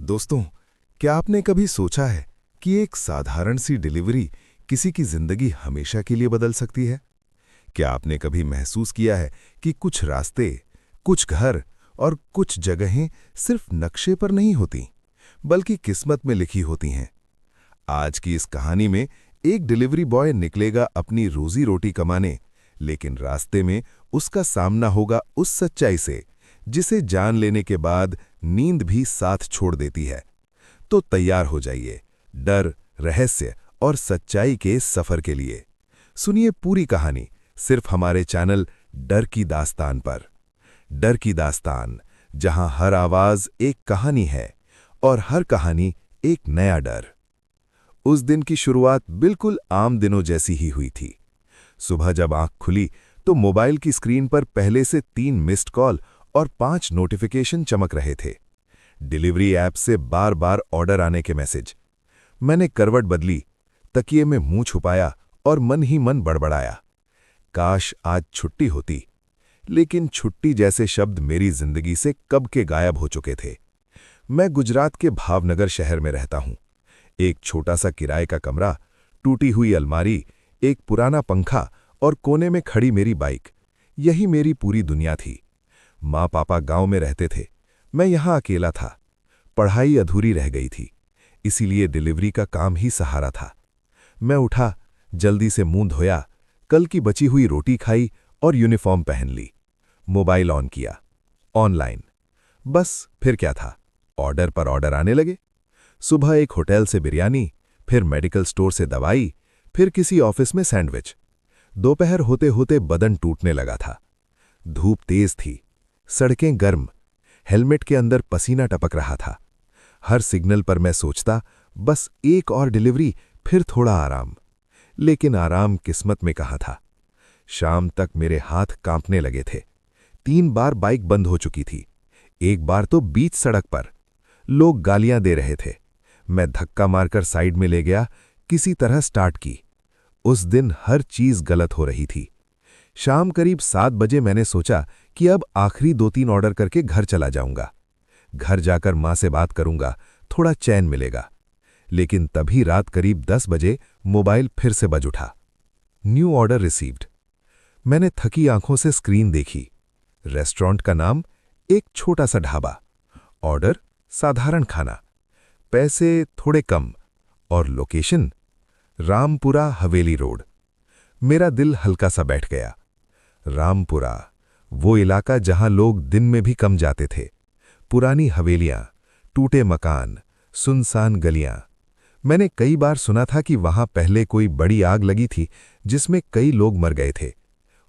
दोस्तों, क्या आपने कभी सोचा है कि एक साधारण सी डिलीवरी किसी की जिंदगी हमेशा के लिए बदल सकती है? क्या आपने कभी महसूस किया है कि कुछ रास्ते, कुछ घर और कुछ जगहें सिर्फ नक्शे पर नहीं होती, बल्कि किस्मत में लिखी होती हैं? आज की इस कहानी में एक डिलीवरी बॉय निकलेगा अपनी रोजी रोटी कमाने, लेकिन रास्ते में उसका सामना होगा उस सच्चाई से जिसे जान लेने के बाद नींद भी साथ छोड़ देती है। तो तैयार हो जाइए डर, रहस्य और सच्चाई के इस सफर के लिए। सुनिए पूरी कहानी सिर्फ हमारे चैनल डर की दास्तान पर। डर की दास्तान, जहां हर आवाज एक कहानी है और हर कहानी एक नया डर। उस दिन की शुरुआत बिल्कुल आम दिनों जैसी ही हुई थी। सुबह जब आंख खुली तो मोबाइल की स्क्रीन पर पहले से 3 मिस्ड कॉल और 5 नोटिफिकेशन चमक रहे थे। डिलीवरी ऐप से बार बार ऑर्डर आने के मैसेज। मैंने करवट बदली, तकिए में मुंह छुपाया और मन ही मन बड़बड़ाया, काश आज छुट्टी होती। लेकिन छुट्टी जैसे शब्द मेरी जिंदगी से कब के गायब हो चुके थे। मैं गुजरात के भावनगर शहर में रहता हूं। एक छोटा सा किराए का कमरा, टूटी हुई अलमारी, एक पुराना पंखा और कोने में खड़ी मेरी बाइक, यही मेरी पूरी दुनिया थी। माँ पापा गांव में रहते थे, मैं यहां अकेला था। पढ़ाई अधूरी रह गई थी, इसीलिए डिलीवरी का काम ही सहारा था। मैं उठा, जल्दी से मुंह धोया, कल की बची हुई रोटी खाई और यूनिफॉर्म पहन ली। मोबाइल ऑन किया, ऑनलाइन। बस फिर क्या था, ऑर्डर पर ऑर्डर आने लगे। सुबह एक होटल से बिरयानी, फिर मेडिकल स्टोर से दवाई, फिर किसी ऑफिस में सैंडविच। दोपहर होते होते बदन टूटने लगा था। धूप तेज थी, सड़कें गर्म, हेलमेट के अंदर पसीना टपक रहा था। हर सिग्नल पर मैं सोचता, बस एक और डिलीवरी, फिर थोड़ा आराम। लेकिन आराम किस्मत में कहाँ था। शाम तक मेरे हाथ कांपने लगे थे। 3 बार बाइक बंद हो चुकी थी, एक बार तो बीच सड़क पर। लोग गालियां दे रहे थे। मैं धक्का मारकर साइड में ले गया, किसी तरह स्टार्ट की। उस दिन हर चीज गलत हो रही थी। शाम करीब 7 बजे मैंने सोचा कि अब आखिरी 2-3 ऑर्डर करके घर चला जाऊंगा। घर जाकर मां से बात करूंगा, थोड़ा चैन मिलेगा। लेकिन तभी रात करीब 10 बजे मोबाइल फिर से बज उठा। New order received. मैंने थकी आंखों से स्क्रीन देखी। रेस्टोरेंट का नाम, एक छोटा सा ढाबा। ऑर्डर, साधारण खाना। पैसे थोड़े कम। और लोकेशन, रामपुरा हवेली रोड। मेरा दिल हल्का सा बैठ गया। रामपुरा, वो इलाका जहां लोग दिन में भी कम जाते थे। पुरानी हवेलियां, टूटे मकान, सुनसान गलियां। मैंने कई बार सुना था कि वहां पहले कोई बड़ी आग लगी थी जिसमें कई लोग मर गए थे।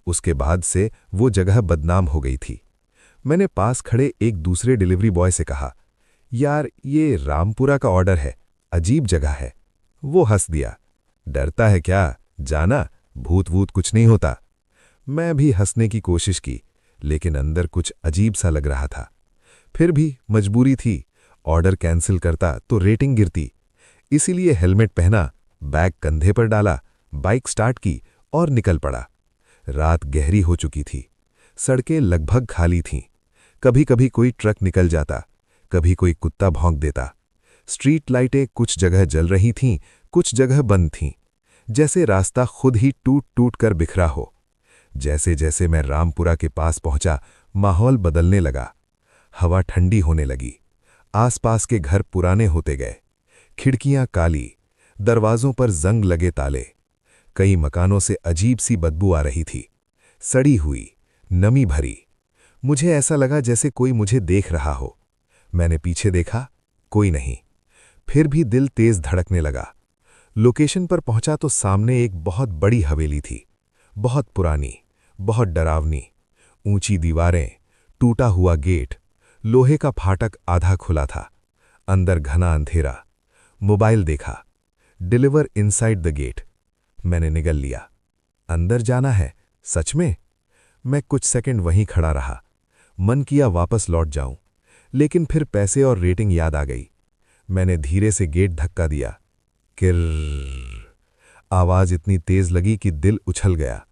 उसके बाद से वो जगह बदनाम हो गई थी। मैंने पास खड़े एक दूसरे डिलीवरी बॉय से कहा, यार ये रामपुरा का ऑर्डर है, अजीब जगह है। वो हंस दिया, डरता है क्या, जाना, भूत वूत कुछ नहीं होता। मैं भी हंसने की कोशिश की, लेकिन अंदर कुछ अजीब सा लग रहा था। फिर भी मजबूरी थी, ऑर्डर कैंसिल करता तो रेटिंग गिरती। इसीलिए हेलमेट पहना, बैग कंधे पर डाला, बाइक स्टार्ट की और निकल पड़ा। रात गहरी हो चुकी थी, सड़कें लगभग खाली थीं। कभी कभी कोई ट्रक निकल जाता, कभी कोई कुत्ता भौंक देता। स्ट्रीट लाइटें कुछ जगह जल रही थीं, कुछ जगह बंद थीं, जैसे रास्ता खुद ही टूट टूट कर बिखरा हो। जैसे जैसे मैं रामपुरा के पास पहुंचा, माहौल बदलने लगा। हवा ठंडी होने लगी, आसपास के घर पुराने होते गए। खिड़कियां काली, दरवाजों पर जंग लगे ताले। कई मकानों से अजीब सी बदबू आ रही थी, सड़ी हुई, नमी भरी। मुझे ऐसा लगा जैसे कोई मुझे देख रहा हो। मैंने पीछे देखा, कोई नहीं। फिर भी दिल तेज धड़कने लगा। लोकेशन पर पहुंचा तो सामने एक बहुत बड़ी हवेली थी, बहुत पुरानी, बहुत डरावनी। ऊंची दीवारें, टूटा हुआ गेट, लोहे का फाटक आधा खुला था। अंदर घना अंधेरा। मोबाइल देखा, डिलीवर इनसाइड द गेट। मैंने निगल लिया, अंदर जाना है सच में। मैं कुछ सेकंड वहीं खड़ा रहा। मन किया वापस लौट जाऊं, लेकिन फिर पैसे और रेटिंग याद आ गई। मैंने धीरे से गेट धक्का दिया। किर्र, आवाज इतनी तेज लगी कि दिल उछल गया।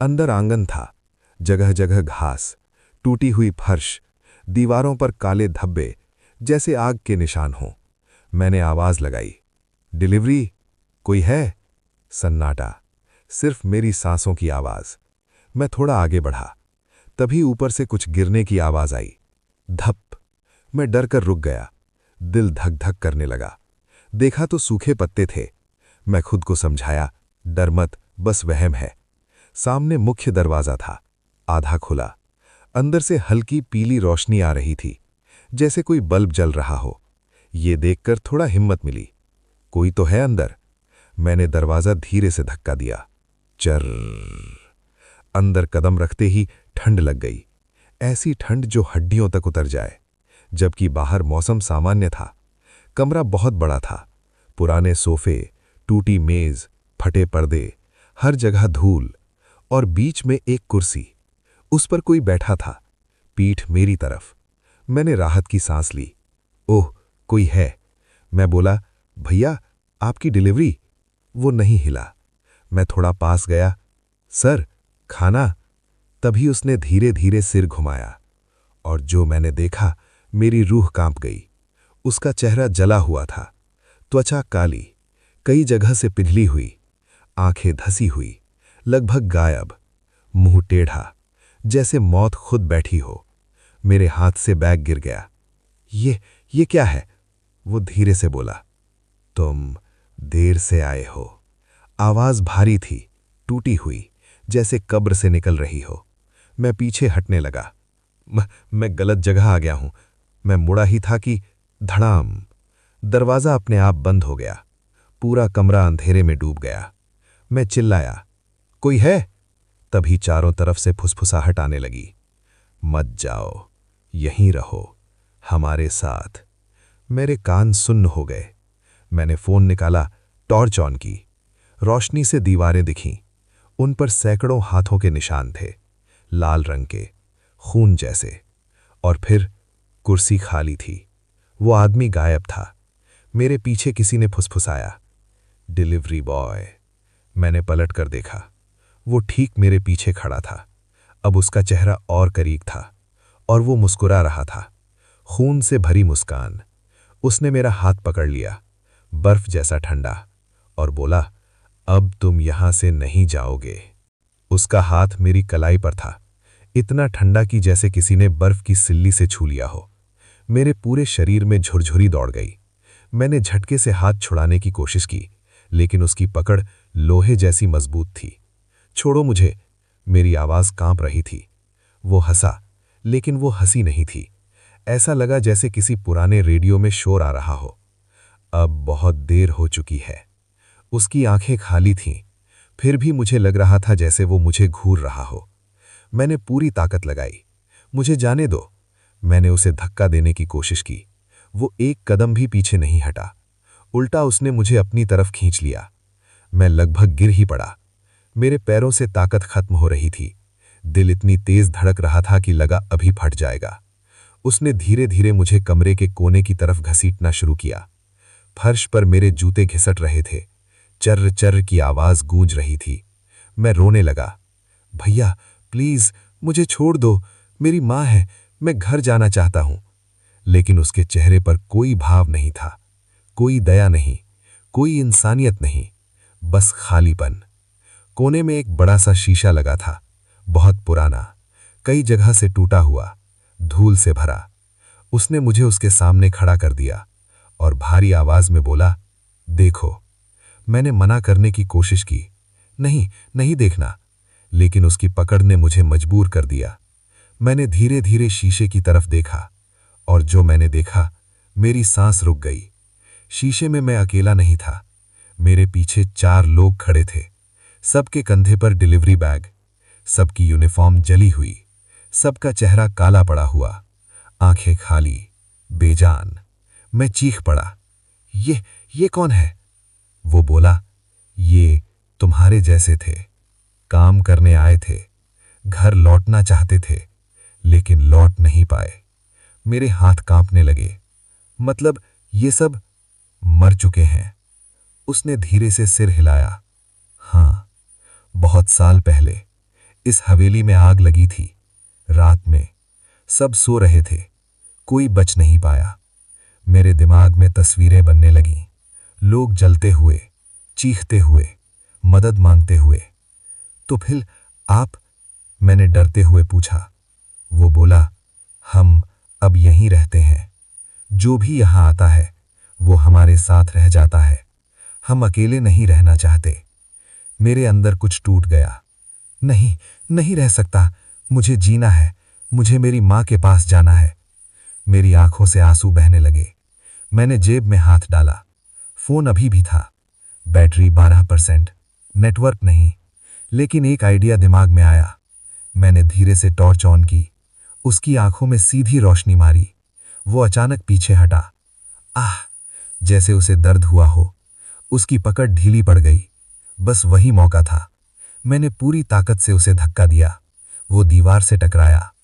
अंदर आंगन था, जगह जगह घास, टूटी हुई फर्श, दीवारों पर काले धब्बे, जैसे आग के निशान हों। मैंने आवाज लगाई, डिलीवरी, कोई है? सन्नाटा, सिर्फ मेरी सांसों की आवाज। मैं थोड़ा आगे बढ़ा, तभी ऊपर से कुछ गिरने की आवाज आई। धप। मैं डर कर रुक गया, दिल धक धक करने लगा। देखा तो सूखे पत्ते थे। मैं खुद को समझाया, डर मत, बस वहम है। सामने मुख्य दरवाजा था, आधा खुला। अंदर से हल्की पीली रोशनी आ रही थी, जैसे कोई बल्ब जल रहा हो। ये देखकर थोड़ा हिम्मत मिली। कोई तो है अंदर। मैंने दरवाजा धीरे से धक्का दिया। चर। अंदर कदम रखते ही ठंड लग गई, ऐसी ठंड जो हड्डियों तक उतर जाए। जबकि बाहर मौसम सामान्य था। कमरा बहुत बड़ा था, पुराने सोफे, टूटी मेज, फटे पर्दे, हर जगह धूल, और बीच में एक कुर्सी। उस पर कोई बैठा था, पीठ मेरी तरफ। मैंने राहत की सांस ली। ओह, कोई है। मैं बोला, भैया, आपकी डिलीवरी। वो नहीं हिला। मैं थोड़ा पास गया, सर, खाना। तभी उसने धीरे धीरे सिर घुमाया, और जो मैंने देखा, मेरी रूह कांप गई। उसका चेहरा जला हुआ था, त्वचा काली, कई जगह से पिघली हुई, आंखें धसी हुई, लगभग गायब, मुंह टेढ़ा, जैसे मौत खुद बैठी हो। मेरे हाथ से बैग गिर गया। ये क्या है? वो धीरे से बोला, तुम देर से आए हो। आवाज भारी थी, टूटी हुई, जैसे कब्र से निकल रही हो। मैं पीछे हटने लगा। मैं गलत जगह आ गया हूं। मैं मुड़ा ही था कि धड़ाम, दरवाजा अपने आप बंद हो गया। पूरा कमरा अंधेरे में डूब गया। मैं चिल्लाया, कोई है? तभी चारों तरफ से फुसफुसाहट आने लगी। मत जाओ, यहीं रहो, हमारे साथ। मेरे कान सुन्न हो गए। मैंने फोन निकाला, टॉर्च ऑन की। रोशनी से दीवारें दिखीं। उन पर सैकड़ों हाथों के निशान थे, लाल रंग के, खून जैसे। और फिर कुर्सी खाली थी। वो आदमी गायब था। मेरे पीछे किसी ने फुसफुसाया, डिलीवरी बॉय। मैंने पलट कर देखा। वो ठीक मेरे पीछे खड़ा था। अब उसका चेहरा और करीब था, और वो मुस्कुरा रहा था, खून से भरी मुस्कान। उसने मेरा हाथ पकड़ लिया, बर्फ जैसा ठंडा, और बोला, अब तुम यहां से नहीं जाओगे। उसका हाथ मेरी कलाई पर था, इतना ठंडा कि जैसे किसी ने बर्फ की सिल्ली से छू लिया हो। मेरे पूरे शरीर में झुरझुरी दौड़ गई। मैंने झटके से हाथ छुड़ाने की कोशिश की, लेकिन उसकी पकड़ लोहे जैसी मजबूत थी। छोड़ो मुझे, मेरी आवाज कांप रही थी। वो हंसा, लेकिन वो हंसी नहीं थी। ऐसा लगा जैसे किसी पुराने रेडियो में शोर आ रहा हो। अब बहुत देर हो चुकी है। उसकी आंखें खाली थीं, फिर भी मुझे लग रहा था जैसे वो मुझे घूर रहा हो। मैंने पूरी ताकत लगाई, मुझे जाने दो। मैंने उसे धक्का देने की कोशिश की। वो एक कदम भी पीछे नहीं हटा, उल्टा उसने मुझे अपनी तरफ खींच लिया। मैं लगभग गिर ही पड़ा। मेरे पैरों से ताकत खत्म हो रही थी। दिल इतनी तेज धड़क रहा था कि लगा अभी फट जाएगा। उसने धीरे धीरे मुझे कमरे के कोने की तरफ घसीटना शुरू किया। फर्श पर मेरे जूते घिसट रहे थे, चर्र चर्र की आवाज गूंज रही थी। मैं रोने लगा, भैया प्लीज मुझे छोड़ दो, मेरी माँ है, मैं घर जाना चाहता हूं। लेकिन उसके चेहरे पर कोई भाव नहीं था, कोई दया नहीं, कोई इंसानियत नहीं, बस खालीपन। कोने में एक बड़ा सा शीशा लगा था, बहुत पुराना, कई जगह से टूटा हुआ, धूल से भरा। उसने मुझे उसके सामने खड़ा कर दिया और भारी आवाज में बोला, देखो। मैंने मना करने की कोशिश की, नहीं नहीं देखना, लेकिन उसकी पकड़ ने मुझे मजबूर कर दिया। मैंने धीरे धीरे शीशे की तरफ देखा, और जो मैंने देखा, मेरी सांस रुक गई। शीशे में मैं अकेला नहीं था, मेरे पीछे 4 लोग खड़े थे। सबके कंधे पर डिलीवरी बैग, सबकी यूनिफॉर्म जली हुई, सबका चेहरा काला पड़ा हुआ, आंखें खाली, बेजान। मैं चीख पड़ा, ये कौन है? वो बोला, ये तुम्हारे जैसे थे, काम करने आए थे, घर लौटना चाहते थे, लेकिन लौट नहीं पाए। मेरे हाथ कांपने लगे। मतलब ये सब मर चुके हैं। उसने धीरे से सिर हिलाया। हाँ, बहुत साल पहले इस हवेली में आग लगी थी। रात में सब सो रहे थे, कोई बच नहीं पाया। मेरे दिमाग में तस्वीरें बनने लगीं, लोग जलते हुए, चीखते हुए, मदद मांगते हुए। तो फिर आप? मैंने डरते हुए पूछा। वो बोला, हम अब यहीं रहते हैं। जो भी यहाँ आता है वो हमारे साथ रह जाता है। हम अकेले नहीं रहना चाहते। मेरे अंदर कुछ टूट गया। नहीं, नहीं रह सकता। मुझे जीना है। मुझे मेरी माँ के पास जाना है। मेरी आंखों से आंसू बहने लगे। मैंने जेब में हाथ डाला। फोन अभी भी था। बैटरी 12%। नेटवर्क नहीं। लेकिन एक आइडिया दिमाग में आया। मैंने धीरे से टॉर्च ऑन की। उसकी आंखों में सीधी रोशनी मारी। वो अचानक पीछे हटा। आह! जैसे उसे दर्द हुआ हो। उसकी पकड़ ढीली पड़ गई। बस वही मौका था। मैंने पूरी ताकत से उसे धक्का दिया। वो दीवार से टकराया।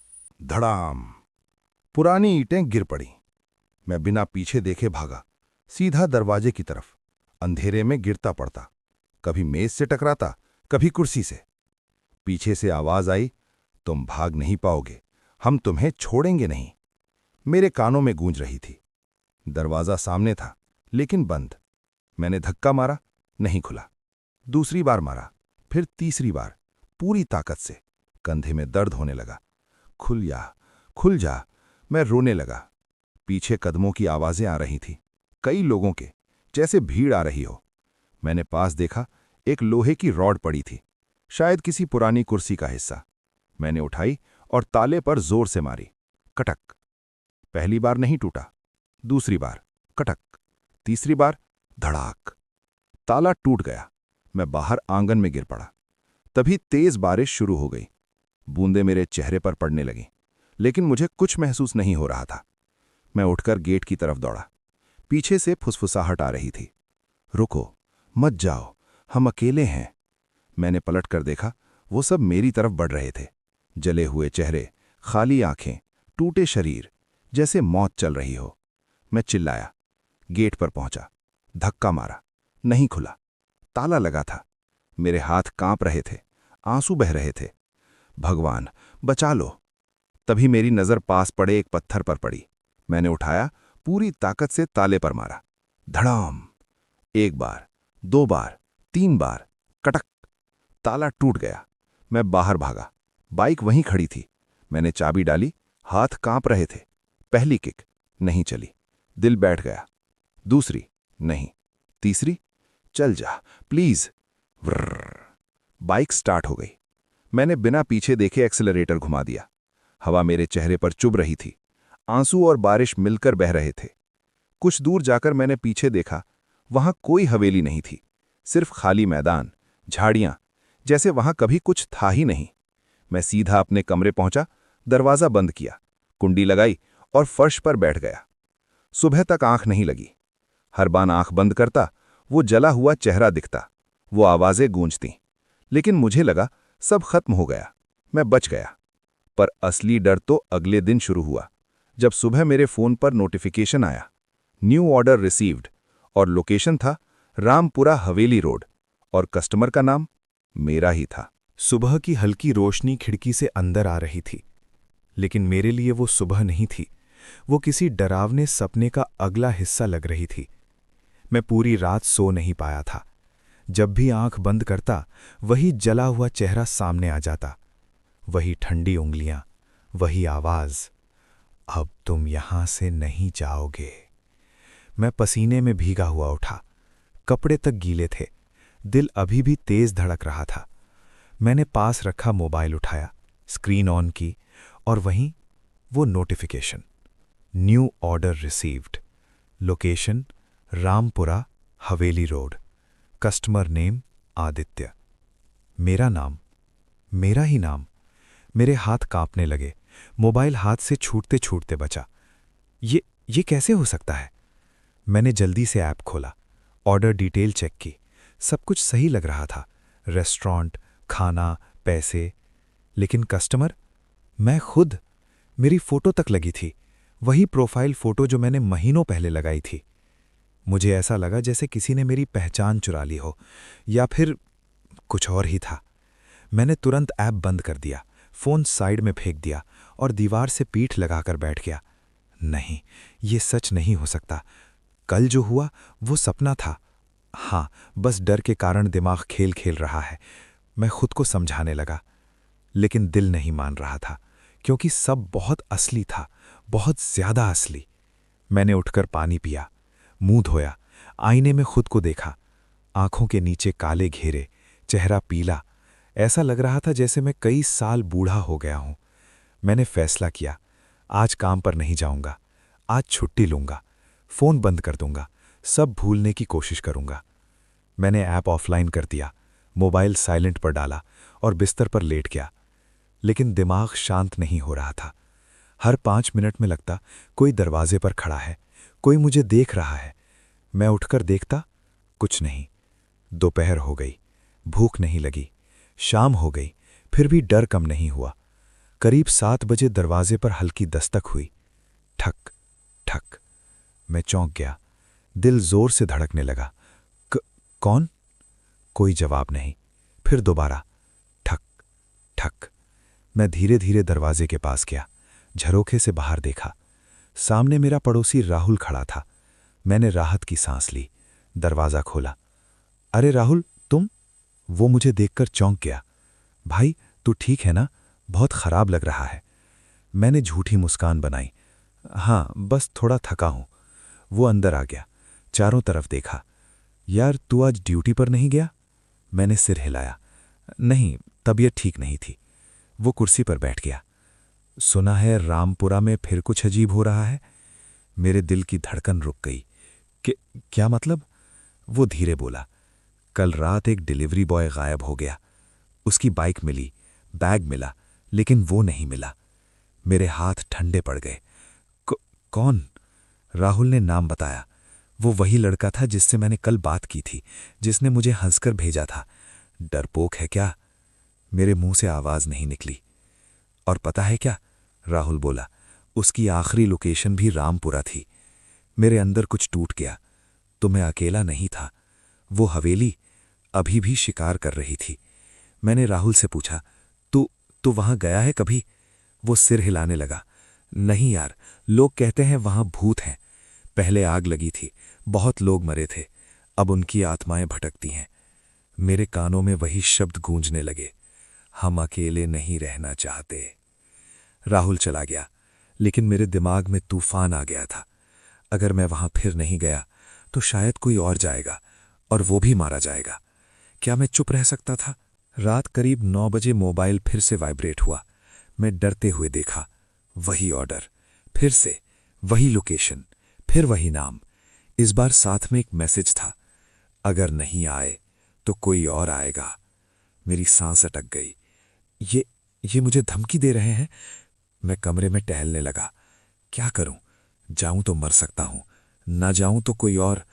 धड़ाम। पुरानी ईंटें गिर पड़ी। मैं बिना पीछे देखे भागा, सीधा दरवाजे की तरफ। अंधेरे में गिरता पड़ता, कभी मेज से टकराता, कभी कुर्सी से। पीछे से आवाज आई, तुम भाग नहीं पाओगे, हम तुम्हें छोड़ेंगे नहीं। मेरे कानों में गूंज रही थी। दरवाजा सामने था, लेकिन बंद। मैंने धक्का मारा, नहीं खुला। दूसरी बार मारा, फिर तीसरी बार, पूरी ताकत से। कंधे में दर्द होने लगा। खुल जा, खुल जा। मैं रोने लगा। पीछे कदमों की आवाजें आ रही थी, कई लोगों के, जैसे भीड़ आ रही हो। मैंने पास देखा, एक लोहे की रॉड पड़ी थी, शायद किसी पुरानी कुर्सी का हिस्सा। मैंने उठाई और ताले पर जोर से मारी। कटक। पहली बार नहीं टूटा, दूसरी बार कटक, तीसरी बार धड़ाक। ताला टूट गया। मैं बाहर आंगन में गिर पड़ा। तभी तेज बारिश शुरू हो गई। बूंदें मेरे चेहरे पर पड़ने लगीं, लेकिन मुझे कुछ महसूस नहीं हो रहा था। मैं उठकर गेट की तरफ दौड़ा। पीछे से फुसफुसाहट आ रही थी, रुको, मत जाओ, हम अकेले हैं। मैंने पलट कर देखा, वो सब मेरी तरफ बढ़ रहे थे। जले हुए चेहरे, खाली आंखें, टूटे शरीर, जैसे मौत चल रही हो। मैं चिल्लाया। गेट पर पहुंचा, धक्का मारा, नहीं खुला। ताला लगा था। मेरे हाथ कांप रहे थे, आंसू बह रहे थे। भगवान, बचा लो। तभी मेरी नजर पास पड़े एक पत्थर पर पड़ी। मैंने उठाया, पूरी ताकत से ताले पर मारा। धड़ाम। एक बार, दो बार, तीन बार, कटक। ताला टूट गया। मैं बाहर भागा। बाइक वहीं खड़ी थी। मैंने चाबी डाली, हाथ कांप रहे थे। पहली किक, नहीं चली। दिल बैठ गया। दूसरी, नहीं। तीसरी, चल जा प्लीज। व्रर। बाइक स्टार्ट हो गई। मैंने बिना पीछे देखे एक्सेलरेटर घुमा दिया। हवा मेरे चेहरे पर चुभ रही थी। आंसू और बारिश मिलकर बह रहे थे। कुछ दूर जाकर मैंने पीछे देखा। वहां कोई हवेली नहीं थी, सिर्फ खाली मैदान, झाड़ियां, जैसे वहां कभी कुछ था ही नहीं। मैं सीधा अपने कमरे पहुंचा, दरवाजा बंद किया, कुंडी लगाई और फर्श पर बैठ गया। सुबह तक आंख नहीं लगी। हर बार आंख बंद करता, वो जला हुआ चेहरा दिखता, वो आवाजें गूंजती। लेकिन मुझे लगा सब खत्म हो गया, मैं बच गया। पर असली डर तो अगले दिन शुरू हुआ, जब सुबह मेरे फोन पर नोटिफिकेशन आया, न्यू ऑर्डर रिसीव्ड, और लोकेशन था रामपुरा हवेली रोड, और कस्टमर का नाम मेरा ही था। सुबह की हल्की रोशनी खिड़की से अंदर आ रही थी, लेकिन मेरे लिए वो सुबह नहीं थी। वो किसी डरावने सपने का अगला हिस्सा लग रही थी। मैं पूरी रात सो नहीं पाया था। जब भी आंख बंद करता, वही जला हुआ चेहरा सामने आ जाता, वही ठंडी उंगलियां, वही आवाज, अब तुम यहां से नहीं जाओगे। मैं पसीने में भीगा हुआ उठा, कपड़े तक गीले थे, दिल अभी भी तेज धड़क रहा था। मैंने पास रखा मोबाइल उठाया, स्क्रीन ऑन की, और वहीं वो notification, new order received, location Rampura हवेली रोड, कस्टमर नेम आदित्य। मेरा नाम, मेरा ही नाम। मेरे हाथ कांपने लगे। मोबाइल हाथ से छूटते छूटते बचा। ये कैसे हो सकता है? मैंने जल्दी से ऐप खोला, ऑर्डर डिटेल चेक की। सब कुछ सही लग रहा था, रेस्टोरेंट, खाना, पैसे। लेकिन कस्टमर, मैं खुद। मेरी फोटो तक लगी थी, वही प्रोफाइल फोटो जो मैंने महीनों पहले लगाई थी। मुझे ऐसा लगा जैसे किसी ने मेरी पहचान चुरा ली हो, या फिर कुछ और ही था। मैंने तुरंत ऐप बंद कर दिया, फोन साइड में फेंक दिया और दीवार से पीठ लगाकर बैठ गया। नहीं, ये सच नहीं हो सकता। कल जो हुआ वो सपना था। हाँ, बस डर के कारण दिमाग खेल खेल रहा है। मैं खुद को समझाने लगा, लेकिन दिल नहीं मान रहा था, क्योंकि सब बहुत असली था, बहुत ज्यादा असली। मैंने उठकर पानी पिया, मुंह धोया, आईने में खुद को देखा। आंखों के नीचे काले घेरे, चेहरा पीला, ऐसा लग रहा था जैसे मैं कई साल बूढ़ा हो गया हूं। मैंने फैसला किया, आज काम पर नहीं जाऊंगा, आज छुट्टी लूंगा, फोन बंद कर दूंगा, सब भूलने की कोशिश करूंगा। मैंने ऐप ऑफलाइन कर दिया, मोबाइल साइलेंट पर डाला और बिस्तर पर लेट गया। लेकिन दिमाग शांत नहीं हो रहा था। हर 5 मिनट में लगता कोई दरवाजे पर खड़ा है, कोई मुझे देख रहा है। मैं उठकर देखता, कुछ नहीं। दोपहर हो गई, भूख नहीं लगी, शाम हो गई, फिर भी डर कम नहीं हुआ। करीब 7 बजे दरवाजे पर हल्की दस्तक हुई। ठक ठक। मैं चौंक गया, दिल जोर से धड़कने लगा। कौन? कोई जवाब नहीं। फिर दोबारा ठक ठक। मैं धीरे धीरे दरवाजे के पास गया, झरोखे से बाहर देखा। सामने मेरा पड़ोसी राहुल खड़ा था। मैंने राहत की सांस ली, दरवाजा खोला। अरे राहुल, तुम? वो मुझे देखकर चौंक गया। भाई, तू ठीक है ना? बहुत खराब लग रहा है। मैंने झूठी मुस्कान बनाई। हाँ, बस थोड़ा थका हूं। वो अंदर आ गया, चारों तरफ देखा। यार, तू आज ड्यूटी पर नहीं गया? मैंने सिर हिलाया। नहीं, तबीयत ठीक नहीं थी। वो कुर्सी पर बैठ गया। सुना है रामपुरा में फिर कुछ अजीब हो रहा है। मेरे दिल की धड़कन रुक गई। क्या मतलब? वो धीरे बोला, कल रात एक डिलीवरी बॉय गायब हो गया। उसकी बाइक मिली, बैग मिला, लेकिन वो नहीं मिला। मेरे हाथ ठंडे पड़ गए। कौन? राहुल ने नाम बताया। वो वही लड़का था जिससे मैंने कल बात की थी, जिसने मुझे हंसकर भेजा था। डरपोक है क्या? मेरे मुंह से आवाज नहीं निकली। और पता है क्या? राहुल बोला, उसकी आखिरी लोकेशन भी रामपुरा थी। मेरे अंदर कुछ टूट गया। तो मैं अकेला नहीं था। वो हवेली अभी भी शिकार कर रही थी। मैंने राहुल से पूछा, तू वहां गया है कभी? वो सिर हिलाने लगा। नहीं यार, लोग कहते हैं वहां भूत हैं। पहले आग लगी थी, बहुत लोग मरे थे, अब उनकी आत्माएं भटकती हैं। मेरे कानों में वही शब्द गूंजने लगे, हम अकेले नहीं रहना चाहते। राहुल चला गया, लेकिन मेरे दिमाग में तूफान आ गया था। अगर मैं वहां फिर नहीं गया तो शायद कोई और जाएगा, और वो भी मारा जाएगा। क्या मैं चुप रह सकता था? रात करीब 9 बजे मोबाइल फिर से वाइब्रेट हुआ। मैं डरते हुए देखा, वही ऑर्डर, फिर से वही लोकेशन, फिर वही नाम। इस बार साथ में एक मैसेज था, अगर नहीं आए तो कोई और आएगा। मेरी सांस अटक गई। ये मुझे धमकी दे रहे हैं। मैं कमरे में टहलने लगा। क्या करूं? जाऊं तो मर सकता हूं, ना जाऊं तो कोई और।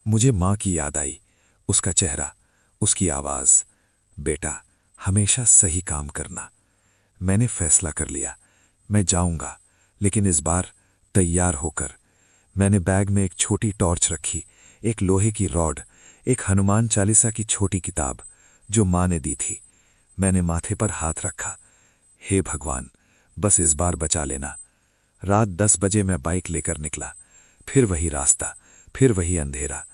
मुझे मां की याद आई, उसका चेहरा, उसकी आवाज। बेटा, हमेशा सही काम करना। मैंने फैसला कर लिया, मैं जाऊंगा, लेकिन इस बार तैयार होकर। मैंने बैग में एक छोटी टॉर्च रखी, एक लोहे की रॉड, एक हनुमान चालीसा की छोटी किताब जो मां ने दी थी। मैंने माथे पर हाथ रखा। हे भगवान, बस इस बार बचा लेना। रात 10 बजे मैं बाइक लेकर निकला। फिर वही रास्ता, फिर वही अंधेरा,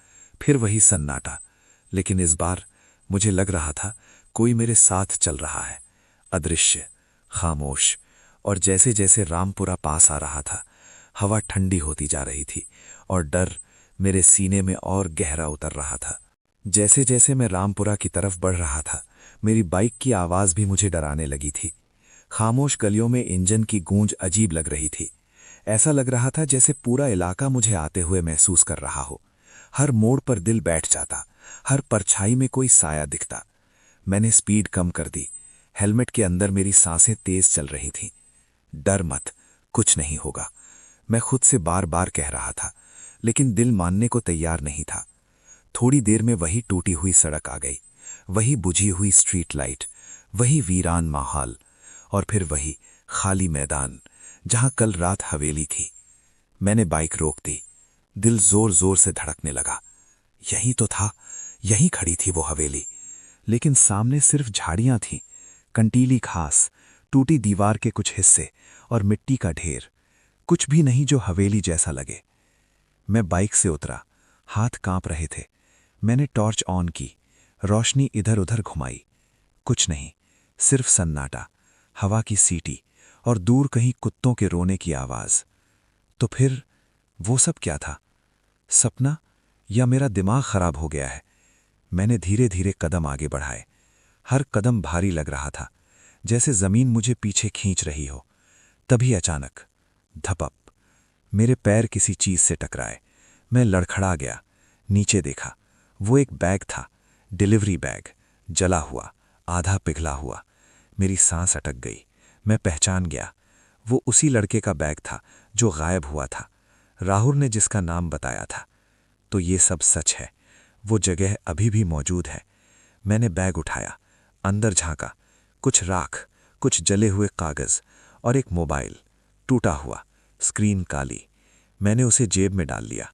फिर वही सन्नाटा। लेकिन इस बार मुझे लग रहा था कोई मेरे साथ चल रहा है, अदृश्य, खामोश। और जैसे जैसे रामपुरा पास आ रहा था, हवा ठंडी होती जा रही थी और डर मेरे सीने में और गहरा उतर रहा था। जैसे जैसे मैं रामपुरा की तरफ बढ़ रहा था, मेरी बाइक की आवाज भी मुझे डराने लगी थी। खामोश गलियों में इंजन की गूंज अजीब लग रही थी। ऐसा लग रहा था जैसे पूरा इलाका मुझे आते हुए महसूस कर रहा हो। हर मोड़ पर दिल बैठ जाता, हर परछाई में कोई साया दिखता। मैंने स्पीड कम कर दी। हेलमेट के अंदर मेरी सांसें तेज चल रही थीं। डर मत, कुछ नहीं होगा, मैं खुद से बार बार कह रहा था, लेकिन दिल मानने को तैयार नहीं था। थोड़ी देर में वही टूटी हुई सड़क आ गई, वही बुझी हुई स्ट्रीट लाइट, वही वीरान माहौल, और फिर वही खाली मैदान जहां कल रात हवेली थी। मैंने बाइक रोक दी। दिल जोर जोर से धड़कने लगा। यही तो था, यहीं खड़ी थी वो हवेली। लेकिन सामने सिर्फ झाड़ियां थीं, कंटीली घास, टूटी दीवार के कुछ हिस्से और मिट्टी का ढेर। कुछ भी नहीं जो हवेली जैसा लगे। मैं बाइक से उतरा, हाथ कांप रहे थे। मैंने टॉर्च ऑन की, रोशनी इधर उधर घुमाई। कुछ नहीं, सिर्फ सन्नाटा, हवा की सीटी और दूर कहीं कुत्तों के रोने की आवाज। तो फिर वो सब क्या था? सपना या मेरा दिमाग खराब हो गया है? मैंने धीरे धीरे कदम आगे बढ़ाए। हर कदम भारी लग रहा था, जैसे जमीन मुझे पीछे खींच रही हो। तभी अचानक धपप, मेरे पैर किसी चीज से टकराए। मैं लड़खड़ा गया। नीचे देखा, वो एक बैग था, डिलीवरी बैग, जला हुआ, आधा पिघला हुआ। मेरी सांस अटक गई। मैं पहचान गया, वो उसी लड़के का बैग था जो गायब हुआ था, राहुल ने जिसका नाम बताया था। तो ये सब सच है, वो जगह अभी भी मौजूद है। मैंने बैग उठाया, अंदर झांका। कुछ राख, कुछ जले हुए कागज और एक मोबाइल, टूटा हुआ, स्क्रीन काली। मैंने उसे जेब में डाल लिया,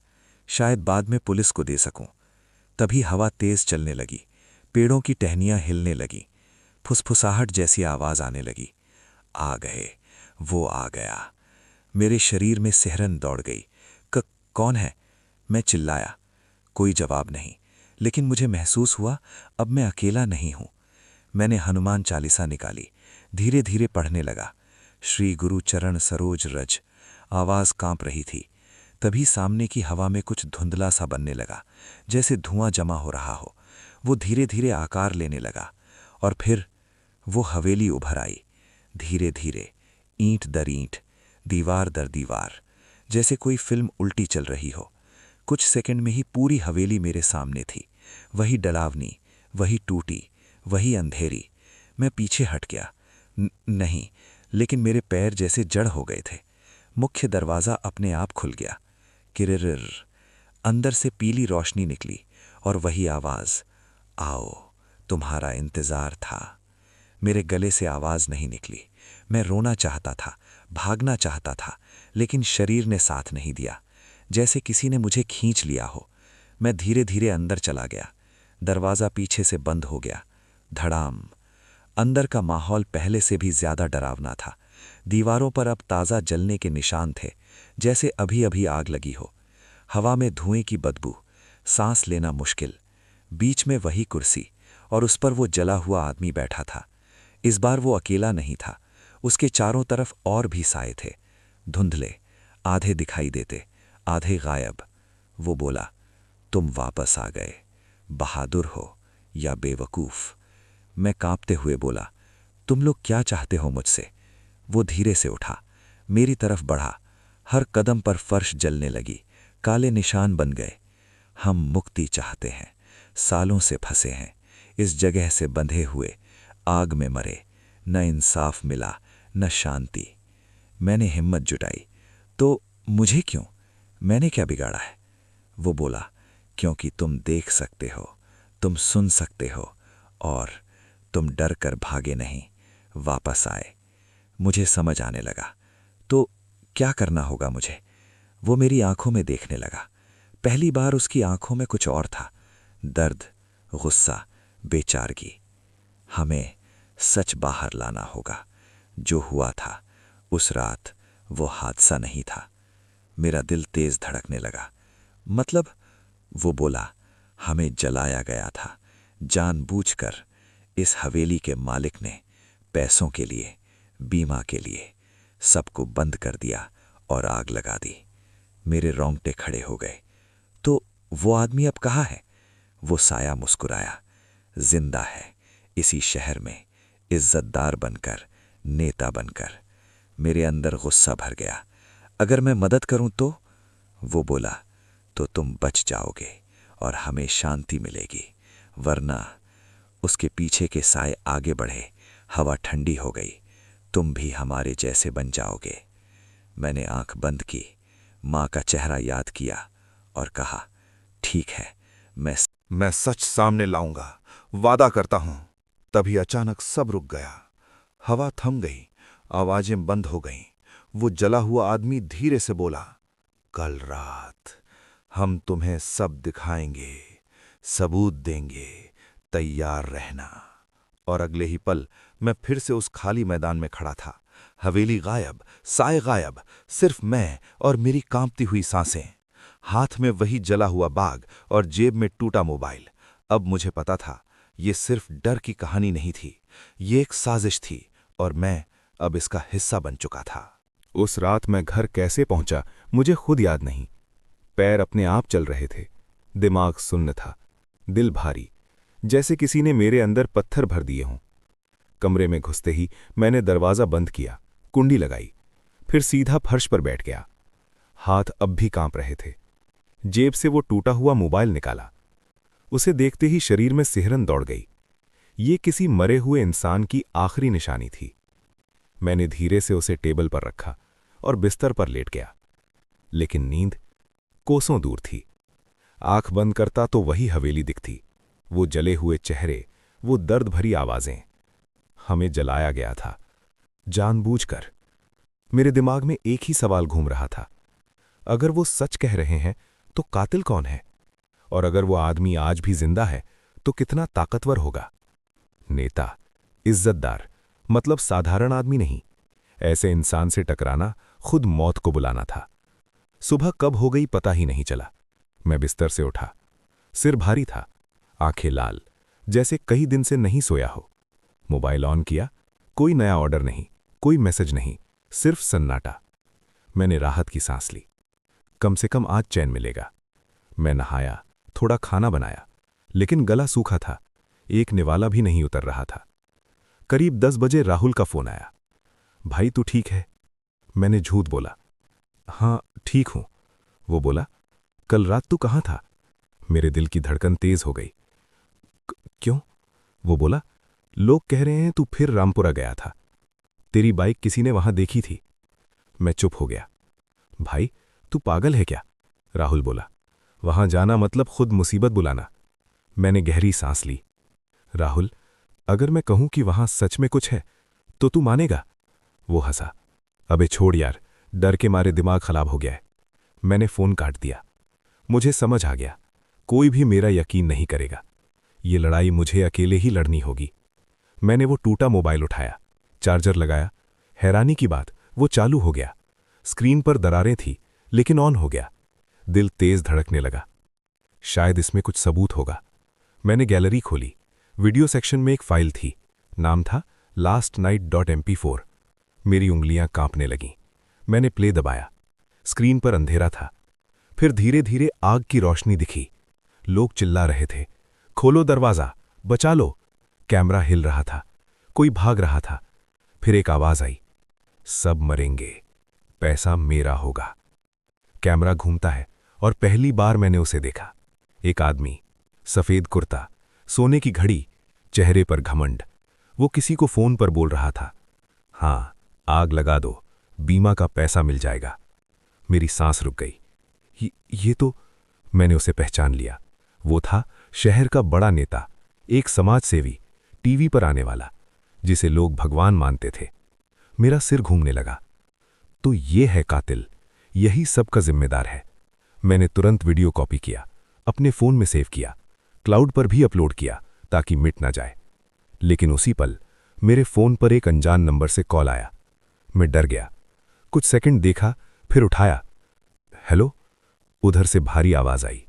शायद बाद में पुलिस को दे सकूं। तभी हवा तेज चलने लगी, पेड़ों की टहनियां हिलने लगी, फुसफुसाहट जैसी आवाज आने लगी। आ गए, वो आ गया। मेरे शरीर में सिहरन दौड़ गई। कौन है? मैं चिल्लाया। कोई जवाब नहीं, लेकिन मुझे महसूस हुआ अब मैं अकेला नहीं हूं। मैंने हनुमान चालीसा निकाली, धीरे धीरे पढ़ने लगा। श्री गुरु चरण सरोज रज। आवाज कांप रही थी। तभी सामने की हवा में कुछ धुंधला सा बनने लगा, जैसे धुआं जमा हो रहा हो। वो धीरे धीरे आकार लेने लगा और फिर वो हवेली उभर आई, धीरे धीरे, ईंट दर ईंट, दीवार दर दीवार, जैसे कोई फिल्म उल्टी चल रही हो। कुछ सेकंड में ही पूरी हवेली मेरे सामने थी। वही डलावनी, वही टूटी, वही अंधेरी। मैं पीछे हट गया। नहीं, लेकिन मेरे पैर जैसे जड़ हो गए थे। मुख्य दरवाज़ा अपने आप खुल गया। किरिर, अंदर से पीली रोशनी निकली और वही आवाज़, आओ, तुम्हारा इंतज़ार था। मेरे गले से आवाज़ नहीं निकली। मैं रोना चाहता था, भागना चाहता था, लेकिन शरीर ने साथ नहीं दिया, जैसे किसी ने मुझे खींच लिया हो। मैं धीरे धीरे अंदर चला गया। दरवाज़ा पीछे से बंद हो गया। धड़ाम। अंदर का माहौल पहले से भी ज्यादा डरावना था। दीवारों पर अब ताज़ा जलने के निशान थे, जैसे अभी अभी आग लगी हो। हवा में धुएं की बदबू, सांस लेना मुश्किल। बीच में वही कुर्सी और उस पर वो जला हुआ आदमी बैठा था। इस बार वो अकेला नहीं था, उसके चारों तरफ और भी साए थे, धुंधले, आधे दिखाई देते, आधे गायब। वो बोला, तुम वापस आ गए, बहादुर हो या बेवकूफ। मैं कांपते हुए बोला, तुम लोग क्या चाहते हो मुझसे? वो धीरे से उठा, मेरी तरफ बढ़ा। हर कदम पर फर्श जलने लगी, काले निशान बन गए। हम मुक्ति चाहते हैं, सालों से फंसे हैं, इस जगह से बंधे हुए, आग में मरे, न इंसाफ मिला न शांति। मैंने हिम्मत जुटाई, तो मुझे क्यों? मैंने क्या बिगाड़ा है? वो बोला, क्योंकि तुम देख सकते हो, तुम सुन सकते हो और तुम डर कर भागे नहीं, वापस आए। मुझे समझ आने लगा। तो क्या करना होगा मुझे? वो मेरी आंखों में देखने लगा। पहली बार उसकी आंखों में कुछ और था, दर्द, गुस्सा, बेचारगी। हमें सच बाहर लाना होगा। जो हुआ था उस रात वो हादसा नहीं था। मेरा दिल तेज धड़कने लगा। मतलब? वो बोला, हमें जलाया गया था जानबूझकर। इस हवेली के मालिक ने पैसों के लिए, बीमा के लिए सबको बंद कर दिया और आग लगा दी। मेरे रोंगटे खड़े हो गए। तो वो आदमी अब कहाँ है? वो साया मुस्कुराया, जिंदा है इसी शहर में, इज्जतदार बनकर, नेता बनकर। मेरे अंदर गुस्सा भर गया। अगर मैं मदद करूं तो? वो बोला, तो तुम बच जाओगे और हमें शांति मिलेगी, वरना। उसके पीछे के साए आगे बढ़े, हवा ठंडी हो गई। तुम भी हमारे जैसे बन जाओगे। मैंने आंख बंद की, माँ का चेहरा याद किया और कहा, ठीक है, मैं सच सामने लाऊंगा, वादा करता हूं। तभी अचानक सब रुक गया। हवा थम गई, आवाजें बंद हो गईं। वो जला हुआ आदमी धीरे से बोला, कल रात हम तुम्हें सब दिखाएंगे, सबूत देंगे, तैयार रहना। और अगले ही पल मैं फिर से उस खाली मैदान में खड़ा था। हवेली गायब, साए गायब, सिर्फ मैं और मेरी कांपती हुई सांसें। हाथ में वही जला हुआ बाग और जेब में टूटा मोबाइल। अब मुझे पता था, ये सिर्फ डर की कहानी नहीं थी, ये एक साजिश थी और मैं अब इसका हिस्सा बन चुका था। उस रात मैं घर कैसे पहुंचा मुझे खुद याद नहीं। पैर अपने आप चल रहे थे, दिमाग सुन्न था, दिल भारी, जैसे किसी ने मेरे अंदर पत्थर भर दिए हों। कमरे में घुसते ही मैंने दरवाज़ा बंद किया, कुंडी लगाई, फिर सीधा फर्श पर बैठ गया। हाथ अब भी कांप रहे थे। जेब से वो टूटा हुआ मोबाइल निकाला। उसे देखते ही शरीर में सिहरन दौड़ गई। ये किसी मरे हुए इंसान की आखिरी निशानी थी। मैंने धीरे से उसे टेबल पर रखा और बिस्तर पर लेट गया। लेकिन नींद कोसों दूर थी। आंख बंद करता तो वही हवेली दिखती, वो जले हुए चेहरे, वो दर्द भरी आवाजें। हमें जलाया गया था, जानबूझकर। मेरे दिमाग में एक ही सवाल घूम रहा था, अगर वो सच कह रहे हैं तो कातिल कौन है? और अगर वो आदमी आज भी जिंदा है तो कितना ताकतवर होगा? नेता, इज्जतदार, मतलब साधारण आदमी नहीं। ऐसे इंसान से टकराना खुद मौत को बुलाना था। सुबह कब हो गई पता ही नहीं चला। मैं बिस्तर से उठा, सिर भारी था, आंखें लाल, जैसे कई दिन से नहीं सोया हो। मोबाइल ऑन किया, कोई नया ऑर्डर नहीं, कोई मैसेज नहीं, सिर्फ सन्नाटा। मैंने राहत की सांस ली, कम से कम आज चैन मिलेगा। मैं नहाया, थोड़ा खाना बनाया, लेकिन गला सूखा था, एक निवाला भी नहीं उतर रहा था। करीब 10 बजे राहुल का फोन आया। भाई तू ठीक है? मैंने झूठ बोला, हाँ ठीक हूं। वो बोला, कल रात तू कहाँ था? मेरे दिल की धड़कन तेज हो गई। क्यों? वो बोला, लोग कह रहे हैं तू फिर रामपुरा गया था, तेरी बाइक किसी ने वहां देखी थी। मैं चुप हो गया। भाई तू पागल है क्या? राहुल बोला, वहां जाना मतलब खुद मुसीबत बुलाना। मैंने गहरी सांस ली। राहुल, अगर मैं कहूं कि वहां सच में कुछ है तो तू मानेगा? वो हंसा, अबे छोड़ यार, डर के मारे दिमाग खराब हो गया है। मैंने फोन काट दिया। मुझे समझ आ गया, कोई भी मेरा यकीन नहीं करेगा। ये लड़ाई मुझे अकेले ही लड़नी होगी। मैंने वो टूटा मोबाइल उठाया, चार्जर लगाया। हैरानी की बात, वो चालू हो गया। स्क्रीन पर दरारें थी, लेकिन ऑन हो गया। दिल तेज धड़कने लगा। शायद इसमें कुछ सबूत होगा। मैंने गैलरी खोली। वीडियो सेक्शन में एक फाइल थी, नाम था lastnight.mp4। मेरी उंगलियां कांपने लगीं। मैंने प्ले दबाया। स्क्रीन पर अंधेरा था, फिर धीरे धीरे आग की रोशनी दिखी। लोग चिल्ला रहे थे, खोलो दरवाजा, बचा लो। कैमरा हिल रहा था, कोई भाग रहा था। फिर एक आवाज आई, सब मरेंगे, पैसा मेरा होगा। कैमरा घूमता है और पहली बार मैंने उसे देखा। एक आदमी, सफेद कुर्ता, सोने की घड़ी, चेहरे पर घमंड। वो किसी को फोन पर बोल रहा था, हाँ आग लगा दो, बीमा का पैसा मिल जाएगा। मेरी सांस रुक गई। ये तो, मैंने उसे पहचान लिया। वो था शहर का बड़ा नेता, एक समाजसेवी, टीवी पर आने वाला, जिसे लोग भगवान मानते थे। मेरा सिर घूमने लगा। तो ये है कातिल, यही सबका जिम्मेदार है। मैंने तुरंत वीडियो कॉपी किया, अपने फोन में सेव किया, क्लाउड पर भी अपलोड किया ताकि मिट ना जाए। लेकिन उसी पल मेरे फोन पर एक अनजान नंबर से कॉल आया। मैं डर गया। कुछ सेकंड देखा, फिर उठाया। हेलो? उधर से भारी आवाज आई,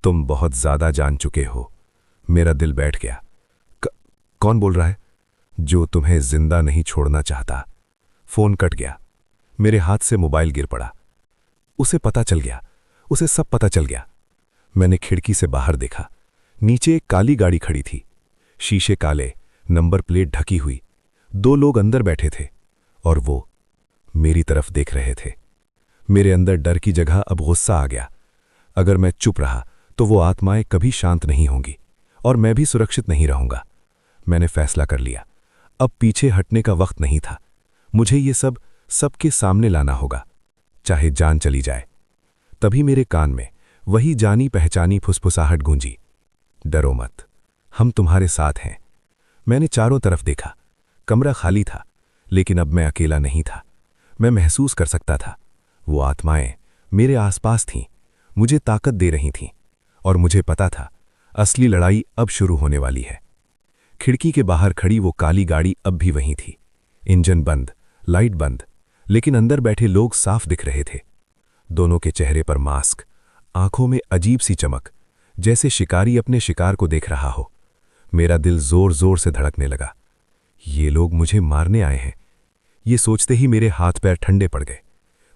तुम बहुत ज्यादा जान चुके हो। मेरा दिल बैठ गया। कौन बोल रहा है? जो तुम्हें जिंदा नहीं छोड़ना चाहता। फोन कट गया। मेरे हाथ से मोबाइल गिर पड़ा। उसे पता चल गया, उसे सब पता चल गया। मैंने खिड़की से बाहर देखा। नीचे एक काली गाड़ी खड़ी थी, शीशे काले, नंबर प्लेट ढकी हुई। 2 लोग अंदर बैठे थे और वो मेरी तरफ देख रहे थे। मेरे अंदर डर की जगह अब गुस्सा आ गया। अगर मैं चुप रहा तो वो आत्माएं कभी शांत नहीं होंगी और मैं भी सुरक्षित नहीं रहूंगा। मैंने फैसला कर लिया, अब पीछे हटने का वक्त नहीं था। मुझे ये सब सबके सामने लाना होगा, चाहे जान चली जाए। तभी मेरे कान में वही जानी पहचानी फुसफुसाहट गूंजी, डरो मत, हम तुम्हारे साथ हैं। मैंने चारों तरफ देखा। कमरा खाली था, लेकिन अब मैं अकेला नहीं था। मैं महसूस कर सकता था, वो आत्माएं मेरे आसपास थीं, मुझे ताकत दे रही थीं। और मुझे पता था, असली लड़ाई अब शुरू होने वाली है। खिड़की के बाहर खड़ी वो काली गाड़ी अब भी वहीं थी, इंजन बंद, लाइट बंद, लेकिन अंदर बैठे लोग साफ दिख रहे थे। दोनों के चेहरे पर मास्क, आंखों में अजीब सी चमक, जैसे शिकारी अपने शिकार को देख रहा हो। मेरा दिल जोर जोर से धड़कने लगा। ये लोग मुझे मारने आए हैं। ये सोचते ही मेरे हाथ पैर ठंडे पड़ गए।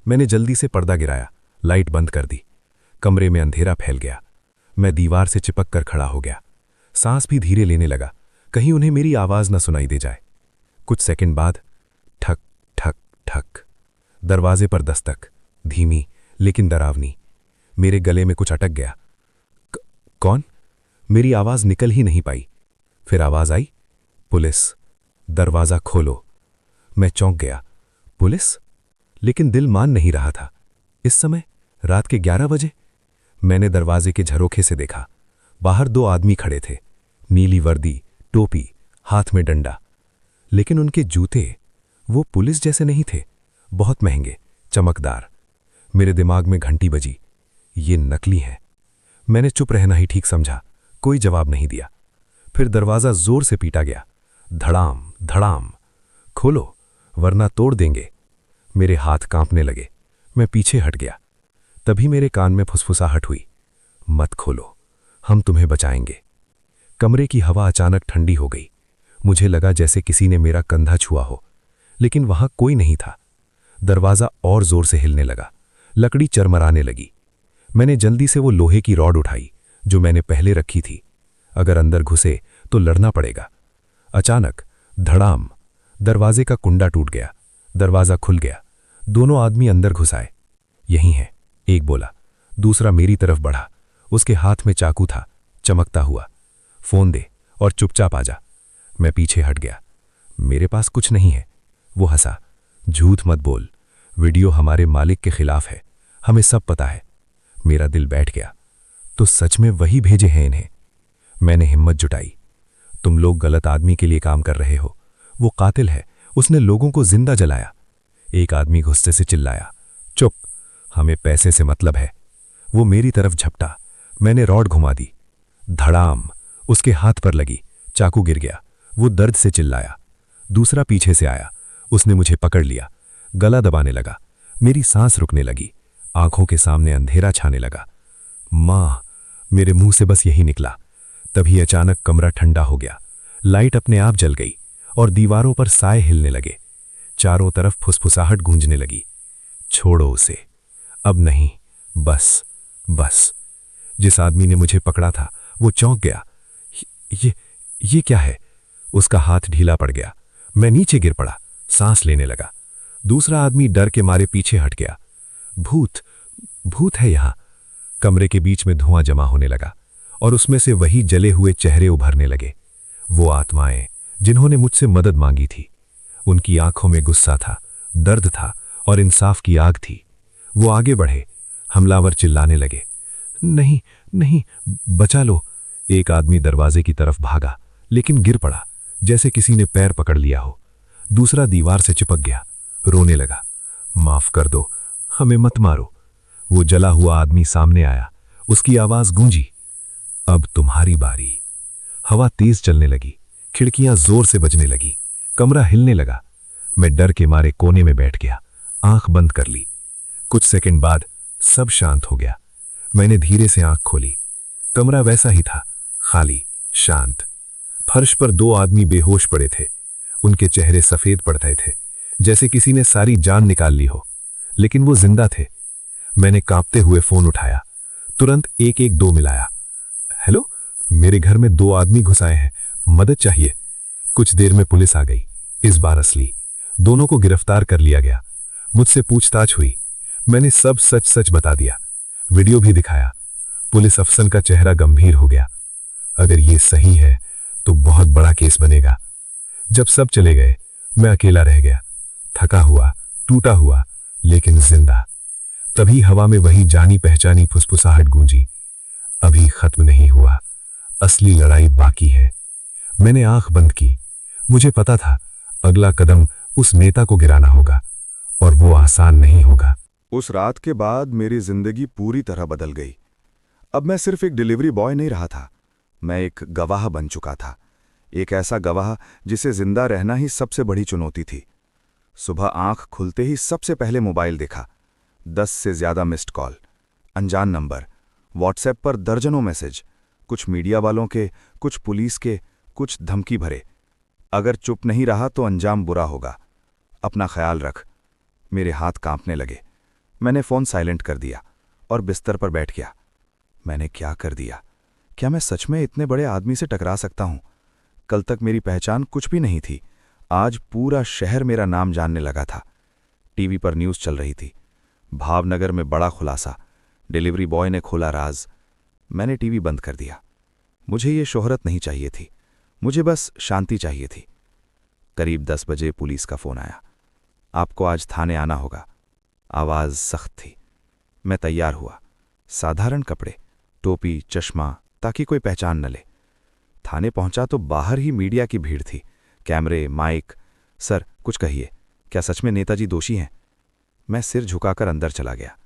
मैंने जल्दी से पर्दा गिराया, लाइट बंद कर दी। कमरे में अंधेरा फैल गया। मैं दीवार से चिपक कर खड़ा हो गया। सांस भी धीरे लेने लगा, कहीं उन्हें मेरी आवाज न सुनाई दे जाए। कुछ सेकंड बाद ठक ठक ठक, दरवाजे पर दस्तक, धीमी लेकिन डरावनी। मेरे गले में कुछ अटक गया। कौन? मेरी आवाज निकल ही नहीं पाई। फिर आवाज आई, पुलिस, दरवाजा खोलो। मैं चौंक गया। पुलिस? लेकिन दिल मान नहीं रहा था। इस समय रात के 11 बजे। मैंने दरवाजे के झरोखे से देखा। बाहर 2 आदमी खड़े थे, नीली वर्दी, टोपी, हाथ में डंडा। लेकिन उनके जूते वो पुलिस जैसे नहीं थे, बहुत महंगे, चमकदार। मेरे दिमाग में घंटी बजी, ये नकली हैं। मैंने चुप रहना ही ठीक समझा, कोई जवाब नहीं दिया। फिर दरवाजा जोर से पीटा गया, धड़ाम धड़ाम। खोलो वरना तोड़ देंगे। मेरे हाथ कांपने लगे। मैं पीछे हट गया। तभी मेरे कान में फुसफुसाहट हुई, मत खोलो, हम तुम्हें बचाएंगे। कमरे की हवा अचानक ठंडी हो गई। मुझे लगा जैसे किसी ने मेरा कंधा छुआ हो, लेकिन वहां कोई नहीं था। दरवाजा और जोर से हिलने लगा, लकड़ी चरमराने लगी। मैंने जल्दी से वो लोहे की रॉड उठाई जो मैंने पहले रखी थी। अगर अंदर घुसे तो लड़ना पड़ेगा। अचानक धड़ाम, दरवाजे का कुंडा टूट गया। दरवाजा खुल गया। दोनों आदमी अंदर घुस आए। यही है, एक बोला। दूसरा मेरी तरफ बढ़ा। उसके हाथ में चाकू था, चमकता हुआ। फोन दे और चुपचाप आ जा। मैं पीछे हट गया। मेरे पास कुछ नहीं है। वो हंसा, झूठ मत बोल, वीडियो हमारे मालिक के खिलाफ है, हमें सब पता है। मेरा दिल बैठ गया। तो सच में वही भेजे हैं इन्हें? मैंने हिम्मत जुटाई। तुम लोग गलत आदमी के लिए काम कर रहे हो। वो कातिल है, उसने लोगों को जिंदा जलाया। एक आदमी गुस्से से चिल्लाया, चुप, हमें पैसे से मतलब है। वो मेरी तरफ झपटा। मैंने रॉड घुमा दी। धड़ाम, उसके हाथ पर लगी, चाकू गिर गया। वो दर्द से चिल्लाया। दूसरा पीछे से आया, उसने मुझे पकड़ लिया, गला दबाने लगा। मेरी सांस रुकने लगी, आंखों के सामने अंधेरा छाने लगा। मां, मेरे मुंह से बस यही निकला। तभी अचानक कमरा ठंडा हो गया। लाइट अपने आप जल गई और दीवारों पर साए हिलने लगे। चारों तरफ फुसफुसाहट गूंजने लगी। छोड़ो उसे, अब नहीं, बस बस। जिस आदमी ने मुझे पकड़ा था वो चौंक गया। ये क्या है? उसका हाथ ढीला पड़ गया। मैं नीचे गिर पड़ा, सांस लेने लगा। दूसरा आदमी डर के मारे पीछे हट गया। भूत, भूत है यहां। कमरे के बीच में धुआं जमा होने लगा और उसमें से वही जले हुए चेहरे उभरने लगे। वो आत्माएं जिन्होंने मुझसे मदद मांगी थी। उनकी आंखों में गुस्सा था, दर्द था और इंसाफ की आग थी। वो आगे बढ़े। हमलावर चिल्लाने लगे, नहीं नहीं, बचा लो। एक आदमी दरवाजे की तरफ भागा, लेकिन गिर पड़ा, जैसे किसी ने पैर पकड़ लिया हो। दूसरा दीवार से चिपक गया, रोने लगा, माफ कर दो, हमें मत मारो। वो जला हुआ आदमी सामने आया। उसकी आवाज गूंजी, अब तुम्हारी बारी। हवा तेज चलने लगी, खिड़कियां जोर से बजने लगी, कमरा हिलने लगा। मैं डर के मारे कोने में बैठ गया, आंख बंद कर ली। कुछ सेकंड बाद सब शांत हो गया। मैंने धीरे से आंख खोली। कमरा वैसा ही था, खाली, शांत। फर्श पर 2 आदमी बेहोश पड़े थे। उनके चेहरे सफेद पड़ रहे थे, जैसे किसी ने सारी जान निकाल ली हो, लेकिन वो जिंदा थे। मैंने कांपते हुए फोन उठाया, तुरंत 112 मिलाया। हेलो, मेरे घर में 2 आदमी घुस आए हैं, मदद चाहिए। कुछ देर में पुलिस आ गई, इस बार असली। दोनों को गिरफ्तार कर लिया गया। मुझसे पूछताछ हुई। मैंने सब सच सच बता दिया, वीडियो भी दिखाया। पुलिस अफसर का चेहरा गंभीर हो गया। अगर ये सही है तो बहुत बड़ा केस बनेगा। जब सब चले गए, मैं अकेला रह गया, थका हुआ, टूटा हुआ, लेकिन जिंदा। तभी हवा में वही जानी पहचानी फुसफुसाहट गूंजी, अभी खत्म नहीं हुआ, असली लड़ाई बाकी है। मैंने आंख बंद की। मुझे पता था अगला कदम उस नेता को गिराना होगा, और वो आसान नहीं होगा। उस रात के बाद मेरी जिंदगी पूरी तरह बदल गई। अब मैं सिर्फ एक डिलीवरी बॉय नहीं रहा था, मैं एक गवाह बन चुका था। एक ऐसा गवाह जिसे जिंदा रहना ही सबसे बड़ी चुनौती थी। सुबह आंख खुलते ही सबसे पहले मोबाइल देखा। 10 से ज्यादा मिस्ड कॉल, अनजान नंबर, व्हाट्सएप पर दर्जनों मैसेज, कुछ मीडिया वालों के, कुछ पुलिस के, कुछ धमकी भरे। अगर चुप नहीं रहा तो अंजाम बुरा होगा। अपना ख्याल रख। मेरे हाथ कांपने लगे। मैंने फोन साइलेंट कर दिया और बिस्तर पर बैठ गया। मैंने क्या कर दिया? क्या मैं सच में इतने बड़े आदमी से टकरा सकता हूं? कल तक मेरी पहचान कुछ भी नहीं थी, आज पूरा शहर मेरा नाम जानने लगा था। टीवी पर न्यूज़ चल रही थी, भावनगर में बड़ा खुलासा, डिलीवरी बॉय ने खोला राज। मैंने टीवी बंद कर दिया। मुझे ये शोहरत नहीं चाहिए थी, मुझे बस शांति चाहिए थी। करीब 10 बजे पुलिस का फोन आया। आपको आज थाने आना होगा। आवाज़ सख्त थी। मैं तैयार हुआ, साधारण कपड़े, टोपी, चश्मा, ताकि कोई पहचान न ले। थाने पहुंचा तो बाहर ही मीडिया की भीड़ थी, कैमरे, माइक। सर, कुछ कहिए, क्या सच में नेताजी दोषी हैं? मैं सिर झुकाकर अंदर चला गया।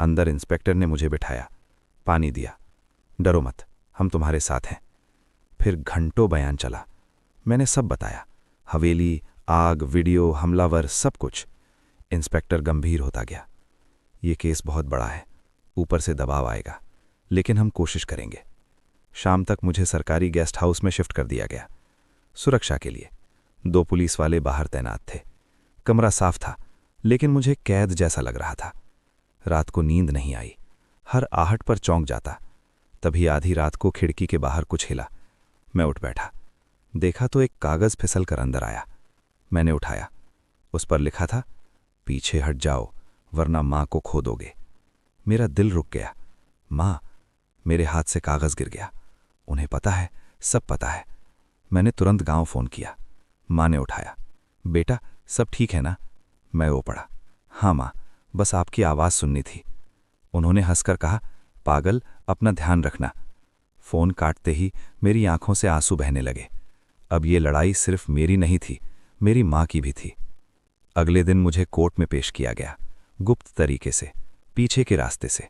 अंदर इंस्पेक्टर ने मुझे बिठाया, पानी दिया। डरो मत, हम तुम्हारे साथ हैं। फिर घंटों बयान चला। मैंने सब बताया, हवेली, आग, वीडियो, हमलावर, सब कुछ। इंस्पेक्टर गंभीर होता गया। ये केस बहुत बड़ा है, ऊपर से दबाव आएगा, लेकिन हम कोशिश करेंगे। शाम तक मुझे सरकारी गेस्ट हाउस में शिफ्ट कर दिया गया, सुरक्षा के लिए। 2 पुलिस वाले बाहर तैनात थे। कमरा साफ था, लेकिन मुझे कैद जैसा लग रहा था। रात को नींद नहीं आई, हर आहट पर चौंक जाता। तभी आधी रात को खिड़की के बाहर कुछ हिला। मैं उठ बैठा, देखा तो एक कागज फिसल कर अंदर आया। मैंने उठाया, उस पर लिखा था, पीछे हट जाओ वरना मां को खो दोगे। मेरा दिल रुक गया। मां? मेरे हाथ से कागज गिर गया। उन्हें पता है, सब पता है। मैंने तुरंत गांव फोन किया। मां ने उठाया, बेटा सब ठीक है ना? मैं रो पड़ा। हाँ मां, बस आपकी आवाज़ सुननी थी। उन्होंने हंसकर कहा, पागल, अपना ध्यान रखना। फोन काटते ही मेरी आंखों से आंसू बहने लगे। अब ये लड़ाई सिर्फ मेरी नहीं थी, मेरी मां की भी थी। अगले दिन मुझे कोर्ट में पेश किया गया, गुप्त तरीके से, पीछे के रास्ते से।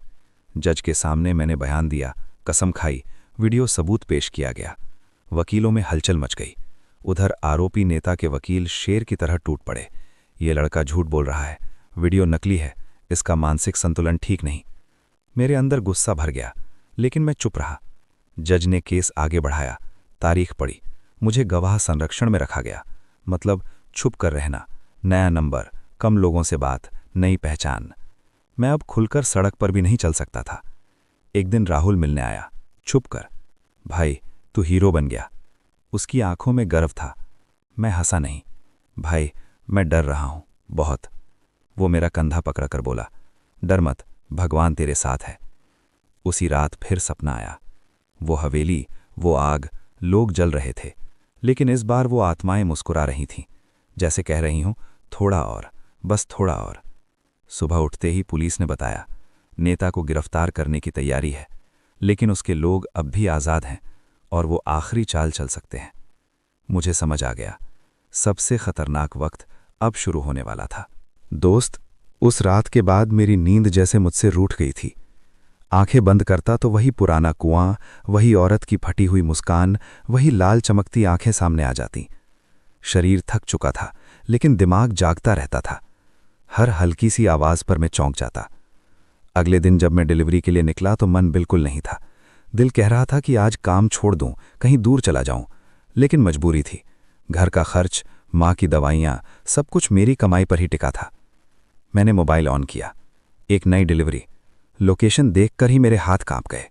जज के सामने मैंने बयान दिया, कसम खाई, वीडियो सबूत पेश किया गया। वकीलों में हलचल मच गई। उधर आरोपी नेता के वकील शेर की तरह टूट पड़े। ये लड़का झूठ बोल रहा है, वीडियो नकली है, इसका मानसिक संतुलन ठीक नहीं। मेरे अंदर गुस्सा भर गया, लेकिन मैं चुप रहा। जज ने केस आगे बढ़ाया, तारीख पड़ी। मुझे गवाह संरक्षण में रखा गया, मतलब छुप कर रहना, नया नंबर, कम लोगों से बात, नई पहचान। मैं अब खुलकर सड़क पर भी नहीं चल सकता था। एक दिन राहुल मिलने आया, छुप कर। भाई, तू हीरो बन गया। उसकी आंखों में गर्व था। मैं हंसा नहीं। भाई, मैं डर रहा हूं, बहुत। वो मेरा कंधा पकड़ कर बोला, डर मत, भगवान तेरे साथ है। उसी रात फिर सपना आया। वो हवेली, वो आग, लोग जल रहे थे, लेकिन इस बार वो आत्माएं मुस्कुरा रही थीं, जैसे कह रही हूं, थोड़ा और, बस थोड़ा और। सुबह उठते ही पुलिस ने बताया, नेता को गिरफ्तार करने की तैयारी है, लेकिन उसके लोग अब भी आज़ाद हैं और वो आखिरी चाल चल सकते हैं। मुझे समझ आ गया, सबसे खतरनाक वक्त अब शुरू होने वाला था। दोस्त, उस रात के बाद मेरी नींद जैसे मुझसे रूठ गई थी। आंखें बंद करता तो वही पुराना कुआं, वही औरत की फटी हुई मुस्कान, वही लाल चमकती आंखें सामने आ जाती। शरीर थक चुका था, लेकिन दिमाग जागता रहता था। हर हल्की सी आवाज़ पर मैं चौंक जाता। अगले दिन जब मैं डिलीवरी के लिए निकला तो मन बिल्कुल नहीं था। दिल कह रहा था कि आज काम छोड़ दूं, कहीं दूर चला जाऊं, लेकिन मजबूरी थी। घर का खर्च, माँ की दवाइयाँ, सब कुछ मेरी कमाई पर ही टिका था। मैंने मोबाइल ऑन किया। एक नई डिलीवरी। लोकेशन देखकर ही मेरे हाथ कांप गए।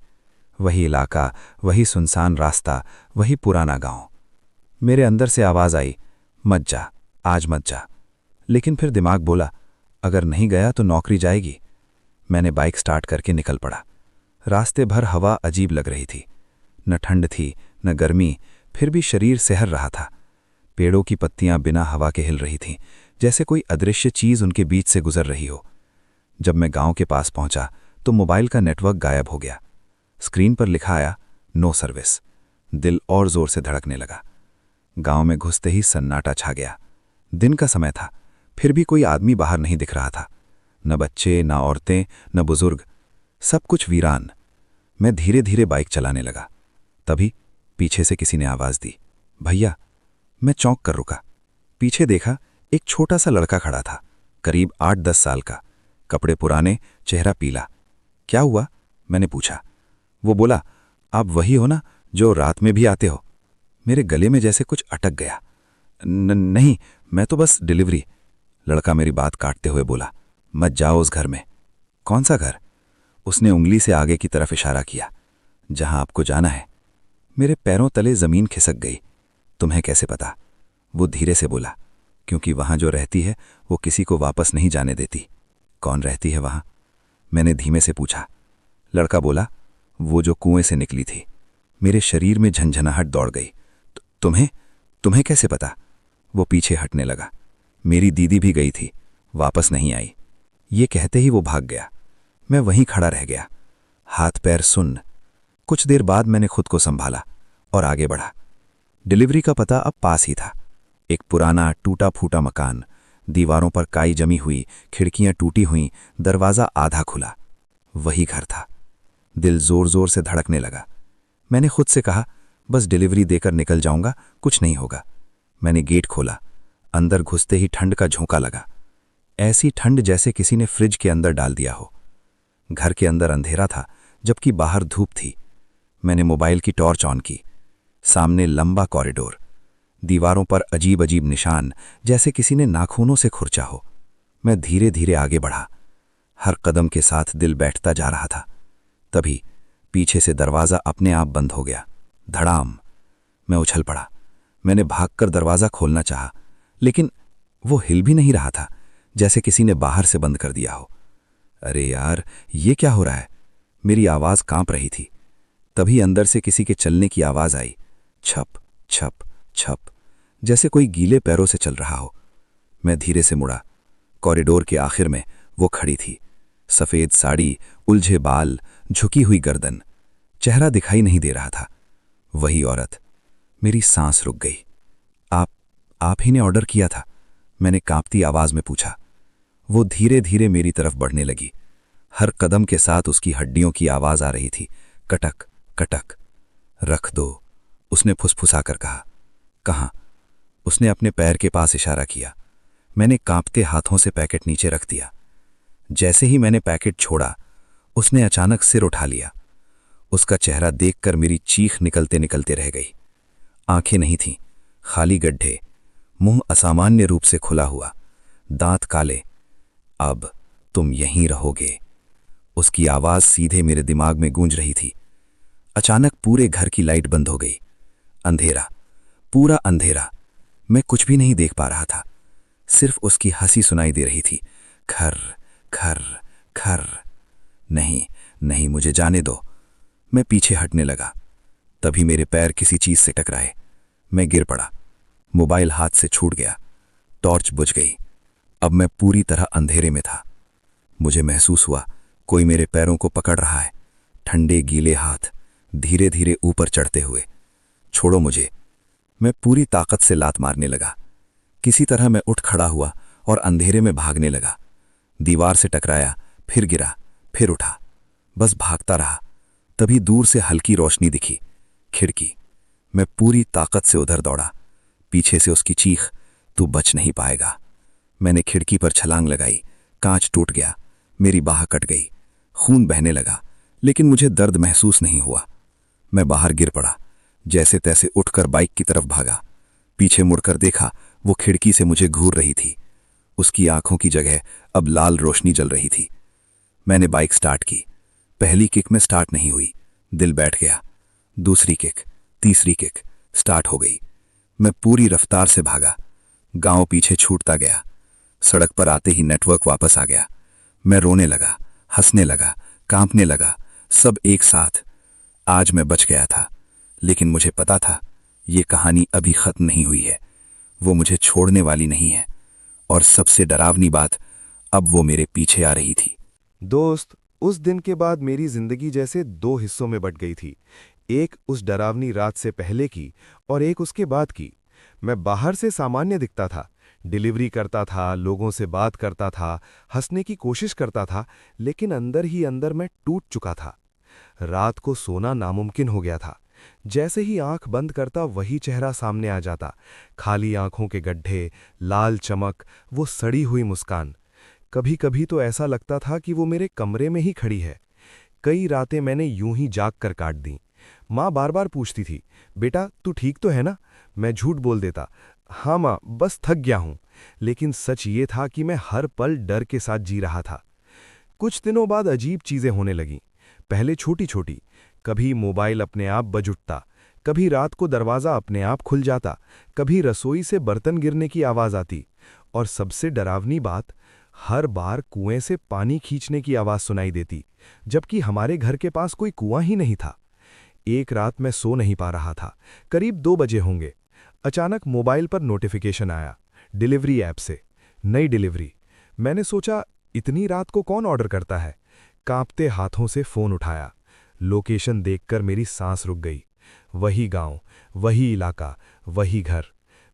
वही इलाका, वही सुनसान रास्ता, वही पुराना गांव। मेरे अंदर से आवाज़ आई, मत जा, आज मत जा। लेकिन फिर दिमाग बोला, अगर नहीं गया तो नौकरी जाएगी। मैंने बाइक स्टार्ट करके निकल पड़ा। रास्ते भर हवा अजीब लग रही थी, न ठंड थी न गर्मी, फिर भी शरीर सहर रहा था। पेड़ों की पत्तियां बिना हवा के हिल रही थीं, जैसे कोई अदृश्य चीज उनके बीच से गुजर रही हो। जब मैं गांव के पास पहुंचा तो मोबाइल का नेटवर्क गायब हो गया। स्क्रीन पर लिखा आया, नो सर्विस। दिल और जोर से धड़कने लगा। गांव में घुसते ही सन्नाटा छा गया। दिन का समय था, फिर भी कोई आदमी बाहर नहीं दिख रहा था। न बच्चे, न औरतें, न बुजुर्ग, सब कुछ वीरान। मैं धीरे धीरे बाइक चलाने लगा। तभी पीछे से किसी ने आवाज दी, भैया। मैं चौंक कर रुका। पीछे देखा, एक छोटा सा लड़का खड़ा था, करीब 8-10 साल का, कपड़े पुराने, चेहरा पीला। क्या हुआ? मैंने पूछा। वो बोला, आप वही हो ना जो रात में भी आते हो? मेरे गले में जैसे कुछ अटक गया। नहीं, मैं तो बस डिलीवरी। लड़का मेरी बात काटते हुए बोला, मत जाओ उस घर में। कौन सा घर? उसने उंगली से आगे की तरफ इशारा किया। जहां आपको जाना है। मेरे पैरों तले जमीन खिसक गई। तुम्हें कैसे पता? वो धीरे से बोला, क्योंकि वहां जो रहती है वो किसी को वापस नहीं जाने देती। कौन रहती है वहां? मैंने धीमे से पूछा। लड़का बोला, वो जो कुएं से निकली थी। मेरे शरीर में झंझनाहट दौड़ गई। तुम्हें कैसे पता? वो पीछे हटने लगा। मेरी दीदी भी गई थी, वापस नहीं आई। ये कहते ही वो भाग गया। मैं वहीं खड़ा रह गया, हाथ पैर सुन्न। कुछ देर बाद मैंने खुद को संभाला और आगे बढ़ा। डिलीवरी का पता अब पास ही था। एक पुराना टूटा फूटा मकान, दीवारों पर काई जमी हुई, खिड़कियां टूटी हुई, दरवाजा आधा खुला। वही घर था। दिल जोर जोर से धड़कने लगा। मैंने खुद से कहा, बस डिलीवरी देकर निकल जाऊंगा, कुछ नहीं होगा। मैंने गेट खोला। अंदर घुसते ही ठंड का झोंका लगा। ऐसी ठंड जैसे किसी ने फ्रिज के अंदर डाल दिया हो। घर के अंदर अंधेरा था, जबकि बाहर धूप थी। मैंने मोबाइल की टॉर्च ऑन की। सामने लंबा कॉरिडोर, दीवारों पर अजीब अजीब निशान, जैसे किसी ने नाखूनों से खुरचा हो। मैं धीरे धीरे आगे बढ़ा। हर कदम के साथ दिल बैठता जा रहा था। तभी पीछे से दरवाजा अपने आप बंद हो गया। धड़ाम। मैं उछल पड़ा। मैंने भागकर दरवाजा खोलना चाहा, लेकिन वो हिल भी नहीं रहा था, जैसे किसी ने बाहर से बंद कर दिया हो। अरे यार, ये क्या हो रहा है? मेरी आवाज कांप रही थी। तभी अंदर से किसी के चलने की आवाज आई। छप छप छप, जैसे कोई गीले पैरों से चल रहा हो। मैं धीरे से मुड़ा। कॉरिडोर के आखिर में वो खड़ी थी। सफेद साड़ी, उलझे बाल, झुकी हुई गर्दन। चेहरा दिखाई नहीं दे रहा था। वही औरत। मेरी सांस रुक गई। आप ही ने ऑर्डर किया था? मैंने कांपती आवाज में पूछा। वो धीरे धीरे मेरी तरफ बढ़ने लगी। हर कदम के साथ उसकी हड्डियों की आवाज आ रही थी। कटक कटक। रख दो, उसने फुसफुसाकर कहा। कहां? उसने अपने पैर के पास इशारा किया। मैंने कांपते हाथों से पैकेट नीचे रख दिया। जैसे ही मैंने पैकेट छोड़ा, उसने अचानक सिर उठा लिया। उसका चेहरा देखकर मेरी चीख निकलते निकलते रह गई। आंखें नहीं थीं, खाली गड्ढे, मुंह असामान्य रूप से खुला हुआ, दांत काले। अब तुम यहीं रहोगे। उसकी आवाज सीधे मेरे दिमाग में गूंज रही थी। अचानक पूरे घर की लाइट बंद हो गई। अंधेरा, पूरा अंधेरा। मैं कुछ भी नहीं देख पा रहा था, सिर्फ उसकी हंसी सुनाई दे रही थी। खर खर खर। नहीं नहीं, मुझे जाने दो। मैं पीछे हटने लगा। तभी मेरे पैर किसी चीज से टकराए। मैं गिर पड़ा। मोबाइल हाथ से छूट गया। टॉर्च बुझ गई। अब मैं पूरी तरह अंधेरे में था। मुझे महसूस हुआ कोई मेरे पैरों को पकड़ रहा है। ठंडे गीले हाथ धीरे धीरे ऊपर चढ़ते हुए। छोड़ो मुझे। मैं पूरी ताकत से लात मारने लगा। किसी तरह मैं उठ खड़ा हुआ और अंधेरे में भागने लगा। दीवार से टकराया, फिर गिरा, फिर उठा। बस भागता रहा। तभी दूर से हल्की रोशनी दिखी। खिड़की। मैं पूरी ताकत से उधर दौड़ा। पीछे से उसकी चीख, तू बच नहीं पाएगा। मैंने खिड़की पर छलांग लगाई। कांच टूट गया। मेरी बाह कट गई। खून बहने लगा, लेकिन मुझे दर्द महसूस नहीं हुआ। मैं बाहर गिर पड़ा। जैसे तैसे उठकर बाइक की तरफ भागा। पीछे मुड़कर देखा, वो खिड़की से मुझे घूर रही थी। उसकी आंखों की जगह अब लाल रोशनी जल रही थी। मैंने बाइक स्टार्ट की। पहली किक में स्टार्ट नहीं हुई। दिल बैठ गया। दूसरी किक, तीसरी किक, स्टार्ट हो गई। मैं पूरी रफ्तार से भागा। गांव पीछे छूटता गया। सड़क पर आते ही नेटवर्क वापस आ गया। मैं रोने लगा, हंसने लगा, कांपने लगा, सब एक साथ। आज मैं बच गया था, लेकिन मुझे पता था ये कहानी अभी खत्म नहीं हुई है। वो मुझे छोड़ने वाली नहीं है। और सबसे डरावनी बात, अब वो मेरे पीछे आ रही थी। दोस्त, उस दिन के बाद मेरी जिंदगी जैसे दो हिस्सों में बट गई थी। एक उस डरावनी रात से पहले की और एक उसके बाद की। मैं बाहर से सामान्य दिखता था, डिलीवरी करता था, लोगों से बात करता था, हंसने की कोशिश करता था, लेकिन अंदर ही अंदर मैं टूट चुका था। रात को सोना नामुमकिन हो गया था, जैसे ही आंख बंद करता वही चेहरा सामने आ जाता, खाली आंखों के गड्ढे, लाल चमक, वो सड़ी हुई मुस्कान। कभी कभी तो ऐसा लगता था कि वो मेरे कमरे में ही खड़ी है। कई रातें मैंने यूं ही जाग कर काट दी। माँ बार बार पूछती थी, बेटा तू ठीक तो है ना? मैं झूठ बोल देता, हाँ माँ, बस थक गया हूं। लेकिन सच ये था कि मैं हर पल डर के साथ जी रहा था। कुछ दिनों बाद अजीब चीजें होने लगीं। पहले छोटी छोटी, कभी मोबाइल अपने आप बज उठता, कभी रात को दरवाज़ा अपने आप खुल जाता, कभी रसोई से बर्तन गिरने की आवाज़ आती, और सबसे डरावनी बात, हर बार कुएं से पानी खींचने की आवाज़ सुनाई देती, जबकि हमारे घर के पास कोई कुआं ही नहीं था। एक रात मैं सो नहीं पा रहा था, करीब 2 बजे होंगे। अचानक मोबाइल पर नोटिफिकेशन आया, डिलीवरी ऐप से, नई डिलीवरी। मैंने सोचा, इतनी रात को कौन ऑर्डर करता है? कांपते हाथों से फोन उठाया। लोकेशन देखकर मेरी सांस रुक गई। वही गांव, वही इलाका, वही घर।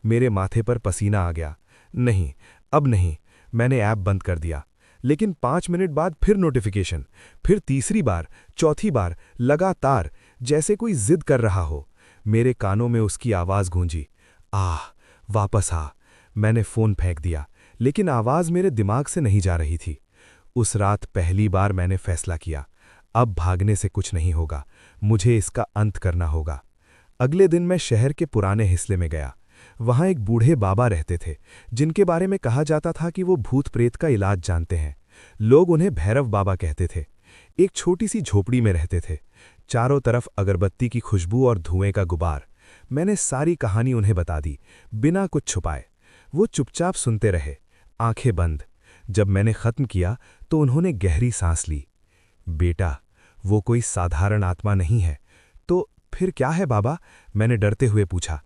मेरे माथे पर पसीना आ गया। नहीं, अब नहीं। मैंने ऐप बंद कर दिया। लेकिन 5 मिनट बाद फिर नोटिफिकेशन, फिर तीसरी बार, चौथी बार, लगातार, जैसे कोई जिद कर रहा हो। मेरे कानों में उसकी आवाज़ गूंजी, आह, वापस आ। मैंने फ़ोन फेंक दिया, लेकिन आवाज़ मेरे दिमाग से नहीं जा रही थी। उस रात पहली बार मैंने फैसला किया, अब भागने से कुछ नहीं होगा, मुझे इसका अंत करना होगा। अगले दिन मैं शहर के पुराने हिस्से में गया। वहाँ एक बूढ़े बाबा रहते थे, जिनके बारे में कहा जाता था कि वो भूत प्रेत का इलाज जानते हैं। लोग उन्हें भैरव बाबा कहते थे। एक छोटी सी झोपड़ी में रहते थे, चारों तरफ अगरबत्ती की खुशबू और धुएं का गुबार। मैंने सारी कहानी उन्हें बता दी, बिना कुछ छुपाए। वो चुपचाप सुनते रहे, आंखें बंद। जब मैंने खत्म किया तो उन्होंने गहरी सांस ली। बेटा, वो कोई साधारण आत्मा नहीं है। तो फिर क्या है बाबा? मैंने डरते हुए पूछा।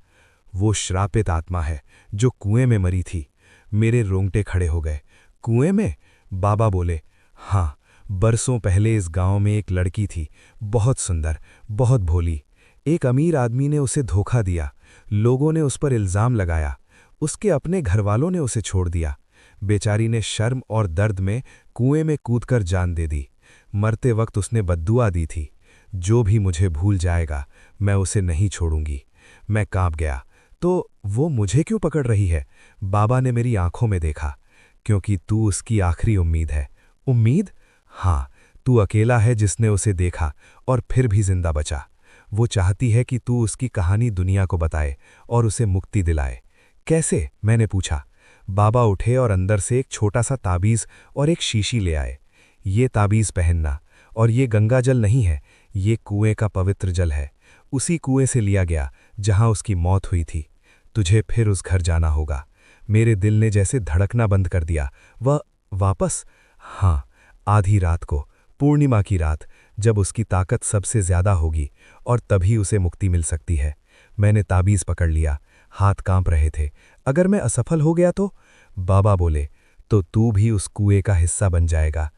वो श्रापित आत्मा है जो कुएं में मरी थी। मेरे रोंगटे खड़े हो गए। कुएं में? बाबा बोले, हाँ, बरसों पहले इस गांव में एक लड़की थी, बहुत सुंदर, बहुत भोली। एक अमीर आदमी ने उसे धोखा दिया। लोगों ने उस पर इल्जाम लगाया। उसके अपने घरवालों ने उसे छोड़ दिया। बेचारी ने शर्म और दर्द में कुएं में कूदकर जान दे दी। मरते वक्त उसने बद्दुआ दी थी, जो भी मुझे भूल जाएगा मैं उसे नहीं छोड़ूंगी। मैं कांप गया। तो वो मुझे क्यों पकड़ रही है? बाबा ने मेरी आंखों में देखा। क्योंकि तू उसकी आखिरी उम्मीद है। उम्मीद? हाँ, तू अकेला है जिसने उसे देखा और फिर भी जिंदा बचा। वो चाहती है कि तू उसकी कहानी दुनिया को बताए और उसे मुक्ति दिलाए। कैसे? मैंने पूछा। बाबा उठे और अंदर से एक छोटा सा ताबीज़ और एक शीशी ले आए। ये ताबीज़ पहनना, और ये गंगा जल नहीं है, ये कुएं का पवित्र जल है। उसी कुएं से लिया गया जहां उसकी मौत हुई थी। तुझे फिर उस घर जाना होगा। मेरे दिल ने जैसे धड़कना बंद कर दिया। वह वापस? हाँ, आधी रात को, पूर्णिमा की रात, जब उसकी ताकत सबसे ज्यादा होगी और तभी उसे मुक्ति मिल सकती है। मैंने ताबीज़ पकड़ लिया, हाथ कांप रहे थे। अगर मैं असफल हो गया तो? बाबा बोले, तो तू भी उस कुएं का हिस्सा बन जाएगा।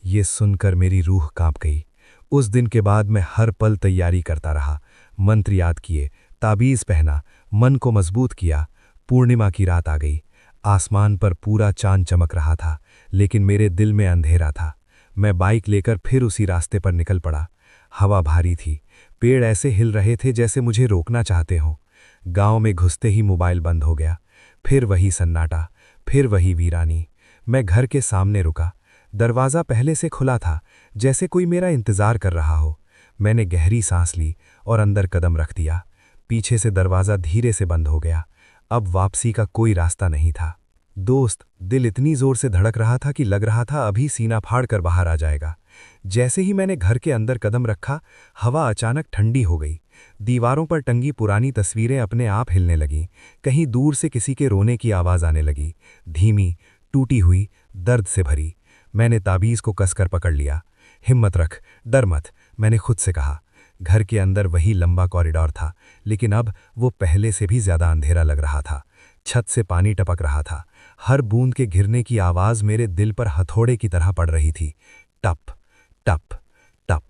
ये सुनकर मेरी रूह कांप गई। उस दिन के बाद मैं हर पल तैयारी करता रहा, मंत्र याद किए, ताबीज़ पहना, मन को मजबूत किया। पूर्णिमा की रात आ गई। आसमान पर पूरा चांद चमक रहा था, लेकिन मेरे दिल में अंधेरा था। मैं बाइक लेकर फिर उसी रास्ते पर निकल पड़ा। हवा भारी थी, पेड़ ऐसे हिल रहे थे जैसे मुझे रोकना चाहते हों। गांव में घुसते ही मोबाइल बंद हो गया। फिर वही सन्नाटा, फिर वही वीरानी। मैं घर के सामने रुका। दरवाज़ा पहले से खुला था, जैसे कोई मेरा इंतज़ार कर रहा हो। मैंने गहरी सांस ली और अंदर कदम रख दिया। पीछे से दरवाज़ा धीरे से बंद हो गया। अब वापसी का कोई रास्ता नहीं था। दोस्त, दिल इतनी जोर से धड़क रहा था कि लग रहा था अभी सीना फाड़ कर बाहर आ जाएगा। जैसे ही मैंने घर के अंदर कदम रखा, हवा अचानक ठंडी हो गई। दीवारों पर टंगी पुरानी तस्वीरें अपने आप हिलने लगीं। कहीं दूर से किसी के रोने की आवाज़ आने लगी, धीमी, टूटी हुई, दर्द से भरी। मैंने ताबीज़ को कसकर पकड़ लिया। हिम्मत रख, डर मत, मैंने खुद से कहा। घर के अंदर वही लंबा कॉरिडोर था, लेकिन अब वो पहले से भी ज्यादा अंधेरा लग रहा था। छत से पानी टपक रहा था। हर बूंद के गिरने की आवाज़ मेरे दिल पर हथौड़े की तरह पड़ रही थी। टप टप टप।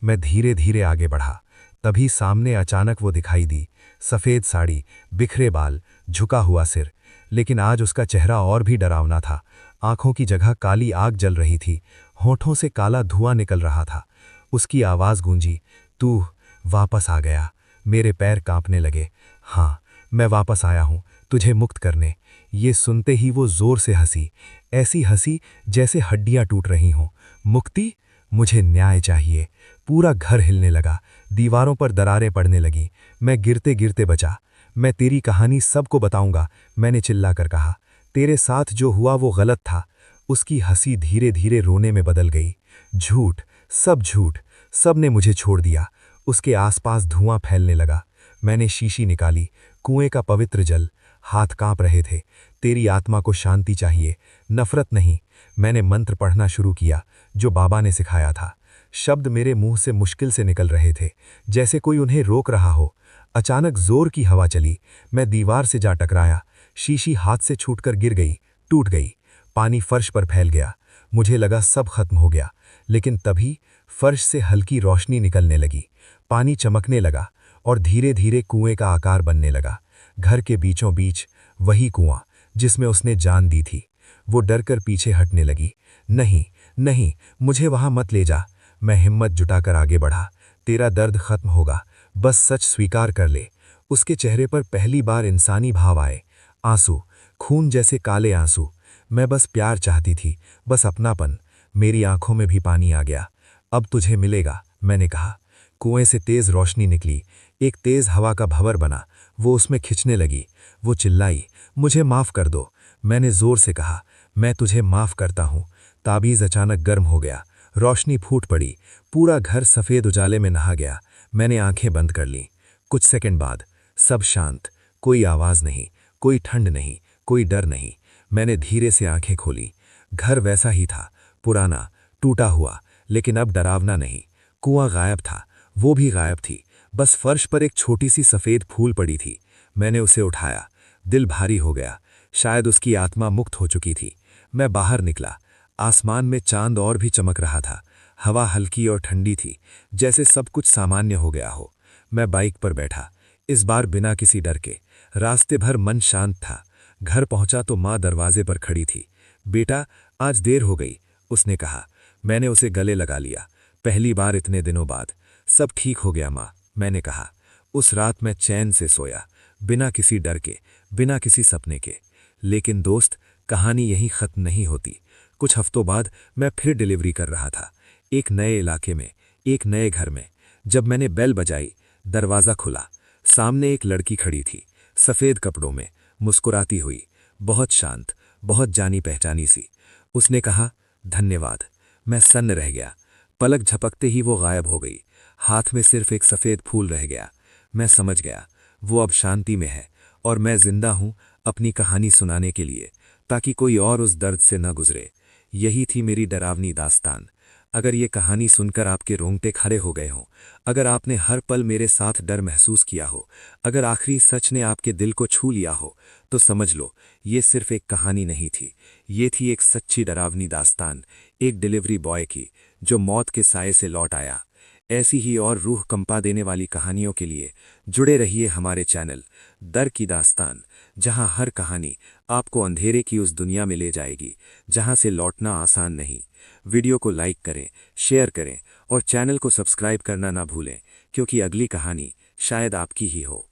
मैं धीरे धीरे आगे बढ़ा। तभी सामने अचानक वो दिखाई दी। सफ़ेद साड़ी, बिखरे बाल, झुका हुआ सिर। लेकिन आज उसका चेहरा और भी डरावना था। आंखों की जगह काली आग जल रही थी, होठों से काला धुआं निकल रहा था। उसकी आवाज़ गूंजी, तू वापस आ गया। मेरे पैर कांपने लगे। हाँ, मैं वापस आया हूं तुझे मुक्त करने। ये सुनते ही वो जोर से हंसी, ऐसी हंसी जैसे हड्डियां टूट रही हों। मुक्ति? मुझे न्याय चाहिए। पूरा घर हिलने लगा, दीवारों पर दरारें पड़ने लगीं। मैं गिरते गिरते बचा। मैं तेरी कहानी सबको बताऊंगा, मैंने चिल्लाकर कहा। तेरे साथ जो हुआ वो गलत था। उसकी हंसी धीरे धीरे रोने में बदल गई। झूठ, सब झूठ, सब ने मुझे छोड़ दिया। उसके आसपास धुआं फैलने लगा। मैंने शीशी निकाली, कुएं का पवित्र जल। हाथ कांप रहे थे। तेरी आत्मा को शांति चाहिए, नफरत नहीं। मैंने मंत्र पढ़ना शुरू किया, जो बाबा ने सिखाया था। शब्द मेरे मुंह से मुश्किल से निकल रहे थे, जैसे कोई उन्हें रोक रहा हो। अचानक जोर की हवा चली। मैं दीवार से जा टकराया। शीशी हाथ से छूटकर गिर गई, टूट गई। पानी फर्श पर फैल गया। मुझे लगा सब खत्म हो गया, लेकिन तभी फर्श से हल्की रोशनी निकलने लगी। पानी चमकने लगा और धीरे धीरे कुएं का आकार बनने लगा। घर के बीचों बीच वही कुआं जिसमें उसने जान दी थी। वो डरकर पीछे हटने लगी। नहीं, नहीं, मुझे वहां मत ले जा। मैं हिम्मत जुटाकर आगे बढ़ा। तेरा दर्द खत्म होगा, बस सच स्वीकार कर ले। उसके चेहरे पर पहली बार इंसानी भाव आए। आंसू, खून जैसे काले आंसू। मैं बस प्यार चाहती थी, बस अपनापन। मेरी आंखों में भी पानी आ गया। अब तुझे मिलेगा, मैंने कहा। कुएं से तेज रोशनी निकली। एक तेज हवा का भंवर बना। वो उसमें खिंचने लगी। वो चिल्लाई, मुझे माफ कर दो। मैंने जोर से कहा, मैं तुझे माफ करता हूं। ताबीज अचानक गर्म हो गया। रोशनी फूट पड़ी। पूरा घर सफेद उजाले में नहा गया। मैंने आंखें बंद कर लीं। कुछ सेकंड बाद सब शांत। कोई आवाज नहीं, कोई ठंड नहीं, कोई डर नहीं। मैंने धीरे से आंखें खोली। घर वैसा ही था, पुराना, टूटा हुआ, लेकिन अब डरावना नहीं। कुआं गायब था, वो भी गायब थी। बस फर्श पर एक छोटी सी सफेद फूल पड़ी थी। मैंने उसे उठाया। दिल भारी हो गया। शायद उसकी आत्मा मुक्त हो चुकी थी। मैं बाहर निकला। आसमान में चांद और भी चमक रहा था। हवा हल्की और ठंडी थी, जैसे सब कुछ सामान्य हो गया हो। मैं बाइक पर बैठा, इस बार बिना किसी डर के। रास्ते भर मन शांत था। घर पहुंचा तो माँ दरवाजे पर खड़ी थी। बेटा, आज देर हो गई, उसने कहा। मैंने उसे गले लगा लिया। पहली बार इतने दिनों बाद। सब ठीक हो गया माँ, मैंने कहा। उस रात मैं चैन से सोया, बिना किसी डर के, बिना किसी सपने के। लेकिन दोस्त, कहानी यहीं खत्म नहीं होती। कुछ हफ्तों बाद मैं फिर डिलीवरी कर रहा था, एक नए इलाके में, एक नए घर में। जब मैंने बेल बजाई, दरवाज़ा खुला। सामने एक लड़की खड़ी थी, सफ़ेद कपड़ों में, मुस्कुराती हुई, बहुत शांत, बहुत जानी पहचानी सी। उसने कहा, धन्यवाद। मैं सन्न रह गया। पलक झपकते ही वो गायब हो गई। हाथ में सिर्फ एक सफ़ेद फूल रह गया। मैं समझ गया, वो अब शांति में है और मैं जिंदा हूं अपनी कहानी सुनाने के लिए, ताकि कोई और उस दर्द से न गुजरे। यही थी मेरी डरावनी दास्तान। अगर ये कहानी सुनकर आपके रोंगटे खड़े हो गए हों, अगर आपने हर पल मेरे साथ डर महसूस किया हो, अगर आखिरी सच ने आपके दिल को छू लिया हो, तो समझ लो ये सिर्फ एक कहानी नहीं थी। ये थी एक सच्ची डरावनी दास्तान, एक डिलीवरी बॉय की जो मौत के साए से लौट आया। ऐसी ही और रूह कंपा देने वाली कहानियों के लिए जुड़े रहिए हमारे चैनल दर की दास्तान, जहां हर कहानी आपको अंधेरे की उस दुनिया में ले जाएगी जहां से लौटना आसान नहीं। वीडियो को लाइक करें, शेयर करें और चैनल को सब्सक्राइब करना ना भूलें, क्योंकि अगली कहानी शायद आपकी ही हो।